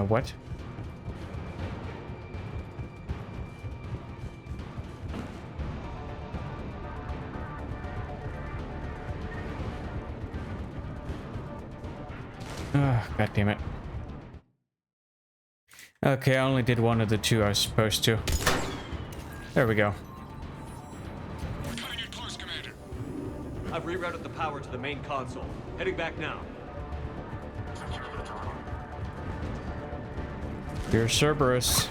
What? God damn it. Okay, I only did one of the two I was supposed to. There we go. We're cutting it close, Commander. I've rerouted the power to the main console. Heading back now. You're Cerberus.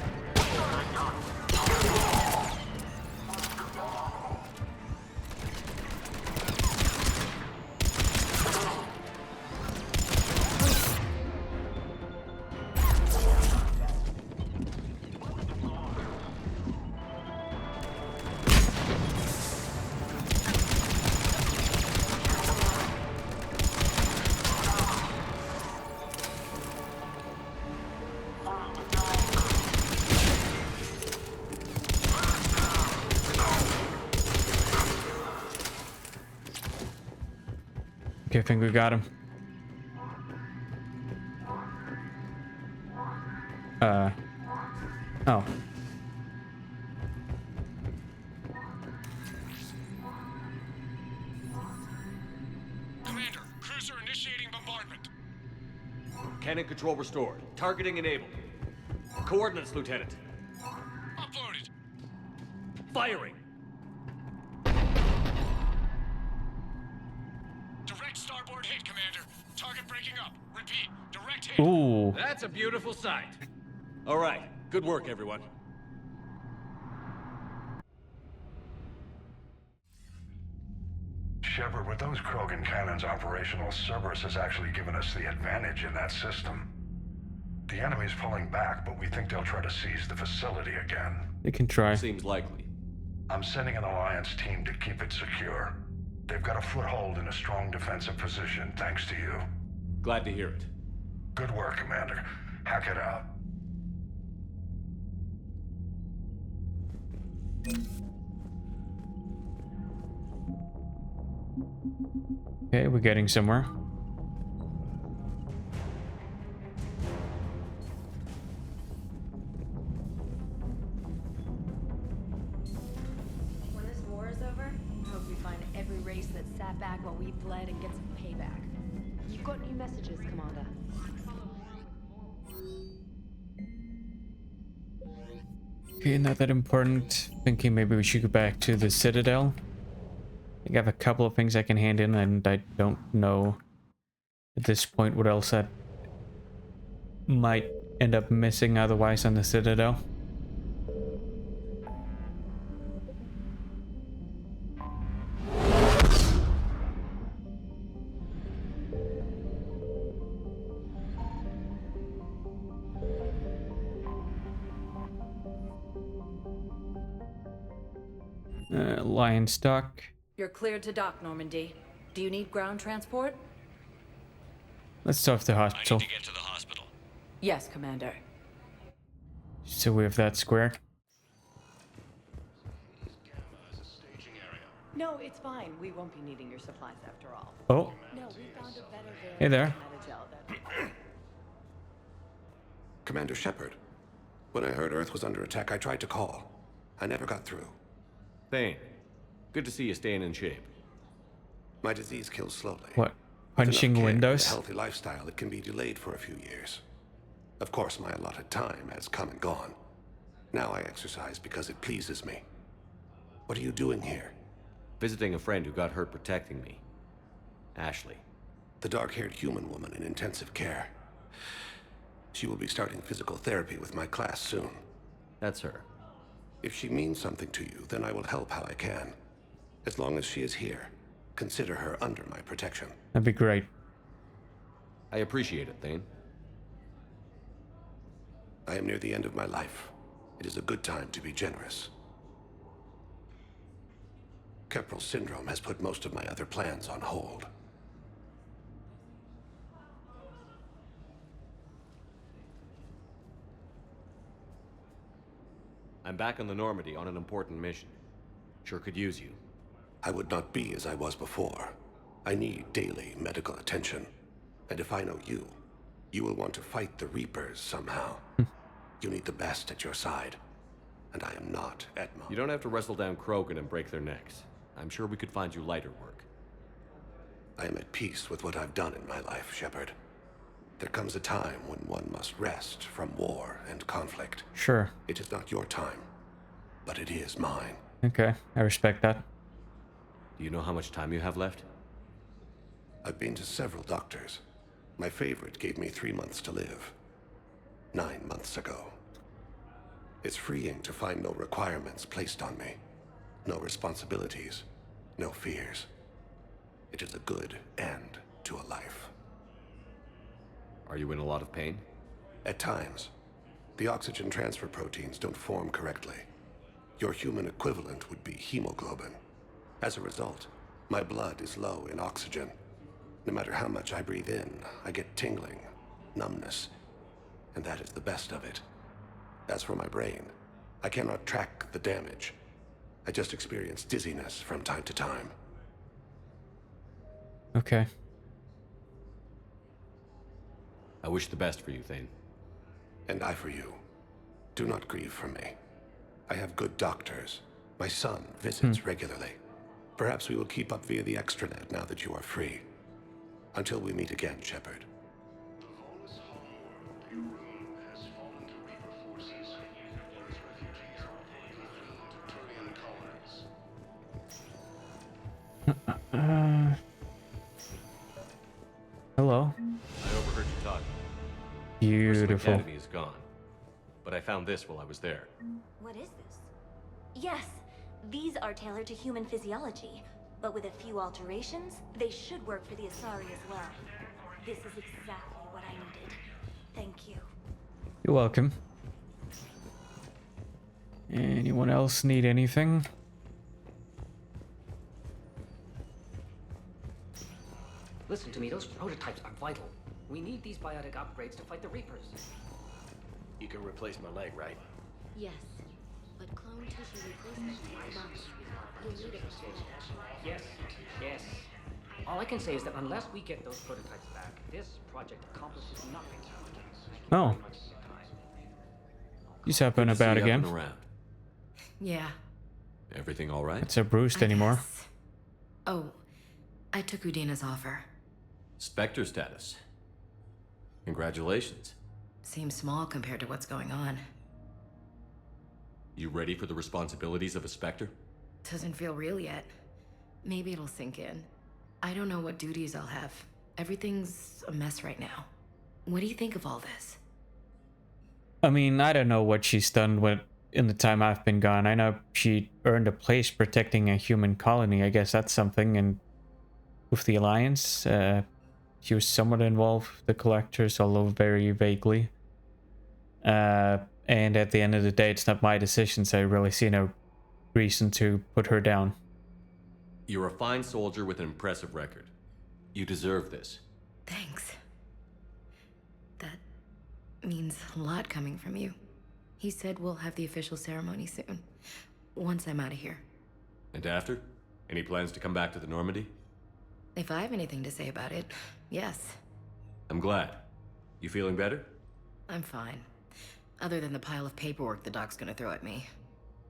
Okay, I think we got him. Oh. Commander, cruiser initiating bombardment. Cannon control restored. Targeting enabled. Coordinates, Lieutenant. Uploaded. Firing. Direct starboard hit, Commander. Target breaking up. Repeat. Direct hit. Ooh. That's a beautiful sight. All right. Good work, everyone. Shepard, with those Krogan cannons operational, Cerberus has actually given us the advantage in that system. The enemy's pulling back, but we think they'll try to seize the facility again. They can try. Seems likely. I'm sending an Alliance team to keep it secure. They've got a foothold in a strong defensive position, thanks to you. Glad to hear it. Good work, Commander. Hack it out. Okay, we're getting somewhere. When this war is over, I hope we find every race that sat back while we bled and get some payback. You've got new messages, Commander. Okay, not that important. Thinking maybe we should go back to the Citadel. I think I have a couple of things I can hand in, and I don't know at this point what else I might end up missing otherwise on the Citadel. Lion stock. You're cleared to dock, Normandy. Do you need ground transport? Let's start with the hospital. I need to get to the hospital. Yes, Commander. So we have that squared. No, it's fine. We won't be needing your supplies after all. Oh. No, we found a better Hey there. metagel that... Commander Shepard. When I heard Earth was under attack, I tried to call. I never got through. Thane, good to see you staying in shape. My disease kills slowly. What? With Punching enough care and windows? a healthy lifestyle, it can be delayed for a few years. Of course, my allotted time has come and gone. Now I exercise because it pleases me. What are you doing here? Visiting a friend who got hurt protecting me. Ashley. The dark-haired human woman in intensive care. She will be starting physical therapy with my class soon. That's her. If she means something to you, then I will help how I can. As long as she is here, consider her under my protection. That'd be great. I appreciate it, Thane. I am near the end of my life. It is a good time to be generous. Keppel syndrome has put most of my other plans on hold. I'm back on the Normandy on an important mission. Sure could use you. I would not be as I was before. I need daily medical attention. And if I know you, you will want to fight the Reapers somehow. You need the best at your side. And I am not Edma. You don't have to wrestle down Krogan and break their necks. I'm sure we could find you lighter work. I am at peace with what I've done in my life, Shepard. There comes a time when one must rest from war and conflict. Sure. It is not your time, but it is mine. Okay, I respect that. Do you know how much time you have left? I've been to several doctors. My favorite gave me 3 months to live. 9 months ago. It's freeing to find no requirements placed on me. No responsibilities. No fears. It is a good end to a life. Are you in a lot of pain? At times. The oxygen transfer proteins don't form correctly. Your human equivalent would be hemoglobin. As a result, my blood is low in oxygen. No matter how much I breathe in, I get tingling, numbness, and that is the best of it. As for my brain, I cannot track the damage. I just experience dizziness from time to time. Okay. I wish the best for you, Thane. And I for you. Do not grieve for me. I have good doctors. My son visits regularly. Perhaps we will keep up via the extranet now that you are free. Until we meet again, Shepard. Hello. I overheard you talking. Beautiful. Academy is gone, but I found this while I was there. What is this? Yes, these are tailored to human physiology, but with a few alterations, they should work for the Asari as well. This is exactly what I needed. Thank you. You're welcome. Anyone else need anything? Listen to me, those prototypes are vital. We need these biotic upgrades to fight the Reapers. You can replace my leg, right? Yes, but clone tissue replacement must. You'll need it for Yes, yes. All I can say is that unless we get those prototypes back, this project accomplishes nothing. Oh. He's happening about again. Yeah. Everything all right? It's a Bruce anymore. Oh, I took Udina's offer. Spectre status. Congratulations. Seems small compared to what's going on. You ready for the responsibilities of a Spectre? Doesn't feel real yet. Maybe it'll sink in. I don't know what duties I'll have. Everything's a mess right now. What do you think of all this? I mean, I don't know what she's done in the time I've been gone. I know she earned a place protecting a human colony. I guess that's something. And with the Alliance, she was somewhat involved with the Collectors, although very vaguely. And at the end of the day, it's not my decision, so I really see no reason to put her down. You're a fine soldier with an impressive record. You deserve this. Thanks. That means a lot coming from you. He said we'll have the official ceremony soon, once I'm out of here. And after? Any plans to come back to the Normandy? If I have anything to say about it, yes. I'm glad. You feeling better? I'm fine. Other than the pile of paperwork the doc's gonna throw at me.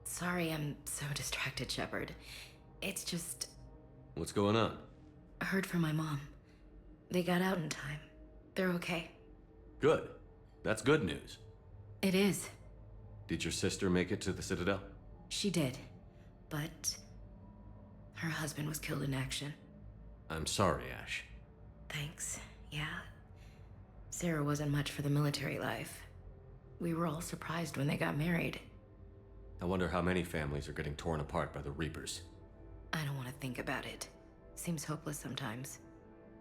Sorry I'm so distracted, Shepard. It's just... What's going on? I heard from my mom. They got out in time. They're okay. Good. That's good news. It is. Did your sister make it to the Citadel? She did. But... her husband was killed in action. I'm sorry, Ash. Thanks. Yeah. Sarah wasn't much for the military life. We were all surprised when they got married. I wonder how many families are getting torn apart by the Reapers. I don't want to think about it. Seems hopeless sometimes.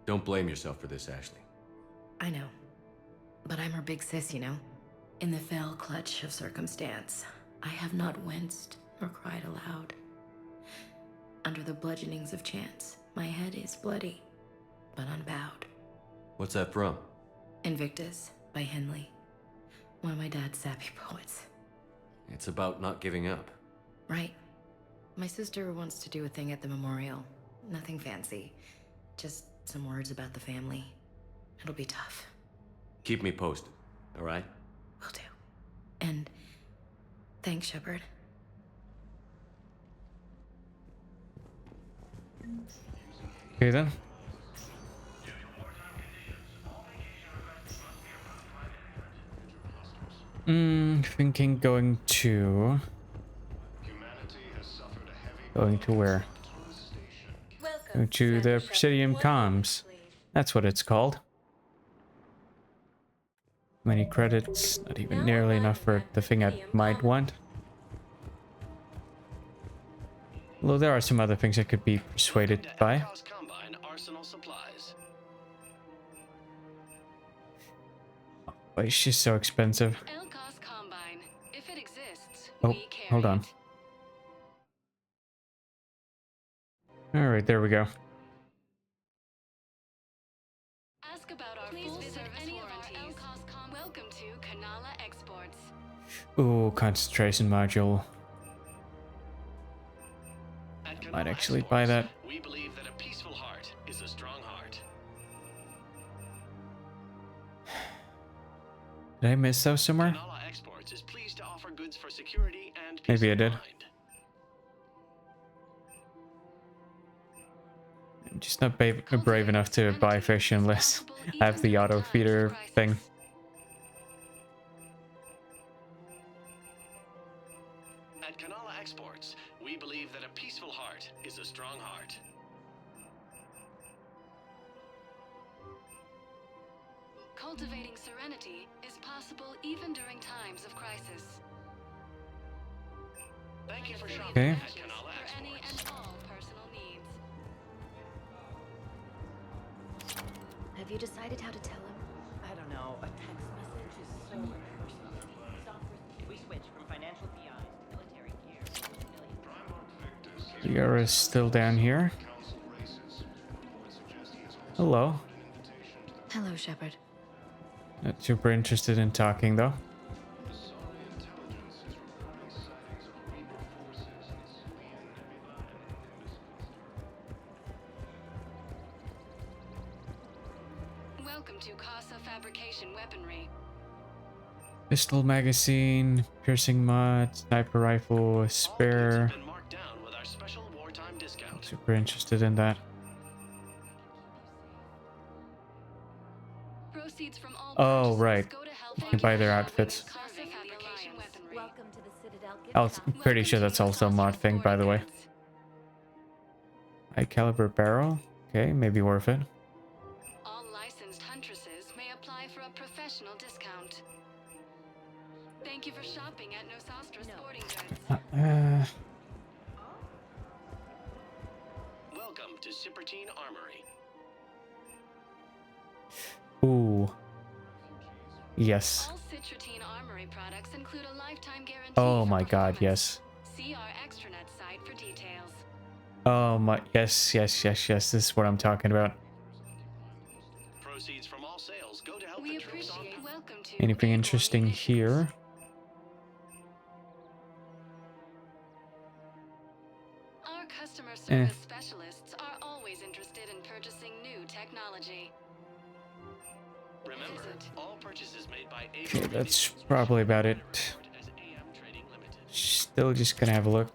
Don't blame yourself for this, Ashley. I know. But I'm her big sis, you know? In the fell clutch of circumstance, I have not winced nor cried aloud. Under the bludgeonings of chance, my head is bloody, but unbowed. What's that from? Invictus by Henley. One of my dad's sappy poets. It's about not giving up. Right. My sister wants to do a thing at the memorial. Nothing fancy. Just some words about the family. It'll be tough. Keep me posted, all right? Will do. And thanks, Shepard. Okay then. Thinking going to where? Going to the Presidium Comms. That's what it's called. Many credits, not even nearly enough for the thing I might want. Although there are some other things I could be persuaded to buy. But it's just so expensive. Oh, hold on. Alright, there we go. Ask about our full service warranties. Welcome to Kanala Exports. Ooh, concentration module. Might actually buy that. We believe that a peaceful heart is a strong heart. Did I miss those somewhere? Kanala Exports is pleased to offer goods for security and peace Maybe I of did. mind. I'm just not brave enough to buy fish unless I have the auto feeder thing. At Kanala Exports, we believe that a peaceful heart is a strong heart. Cultivating serenity is possible even during times of crisis. Thank you for shopping Okay. at Kanala For any Exports. and all personal needs. Have you decided how to tell him? I don't know. A text message is so personal. We switch from financial PIs to military gear. You're still down here. Hello. Hello, Shepard. Not super interested in talking though. Welcome to Casa Fabrication Weaponry. Pistol magazine, piercing mod, sniper rifle, spare. Been marked down with our special wartime discount. Super interested in that. Proceeds from all Oh, right. go to help You can buy their outfits. Casa Fabrication Weaponry. Welcome to the Citadel gift I'm pretty sure that's also a mod thing, by the way. High caliber barrel. Okay, maybe worth it. All licensed huntresses may apply for a professional discount. Thank you for shopping at Nosastra Sporting Goods. Welcome to Cipertine Armory. Ooh. Yes. All Citrotine Armory products include a lifetime guarantee. Oh my god, yes. See our extranet site for details. Oh my, yes. This is what I'm talking about. Proceeds from all sales go to help We the troops on appreciate welcome to Anything interesting here? Our customer service specialists are always interested in purchasing new technology. Okay, that's probably about it. Still just gonna have a look.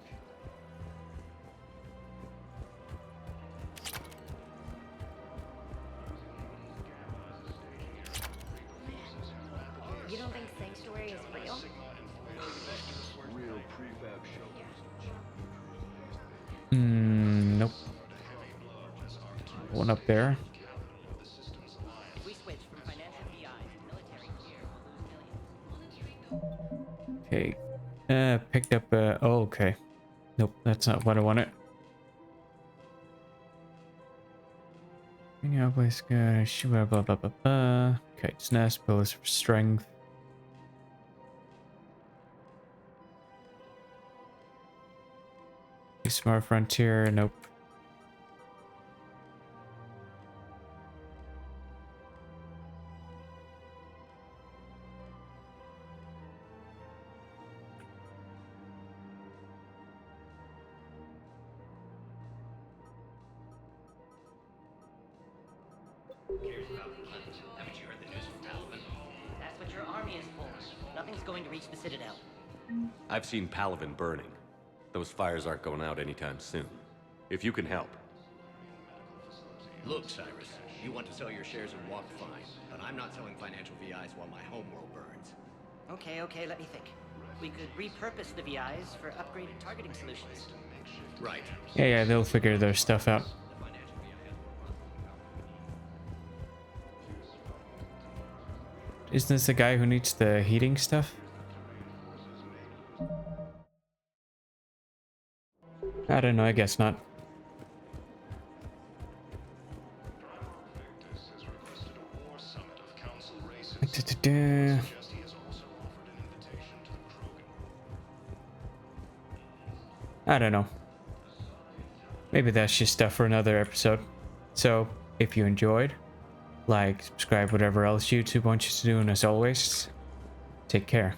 You don't think Sanctuary is real? Nope. One up there. If we switch from financial PIs to military gear, we'll lose millions. Okay. Picked up oh, okay. Nope, that's not what I wanted. Blah blah blah blah blah. Okay, it's nest pillars for strength. Smart frontier, nope. Haven't you heard the news from Palaven? That's what your army is for. Nothing's going to reach the Citadel. I've seen Palaven burning. Those fires aren't going out anytime soon. If you can help. Look, Cyrus, you want to sell your shares and walk fine, but I'm not selling financial VIs while my homeworld burns. Okay, let me think. We could repurpose the VIs for upgraded targeting solutions. Right. Yeah, they'll figure their stuff out. Isn't this the guy who needs the heating stuff? I don't know, I guess not. I don't know. Maybe that's just stuff for another episode. So, if you enjoyed, like, subscribe, whatever else YouTube wants you to do, and as always, take care.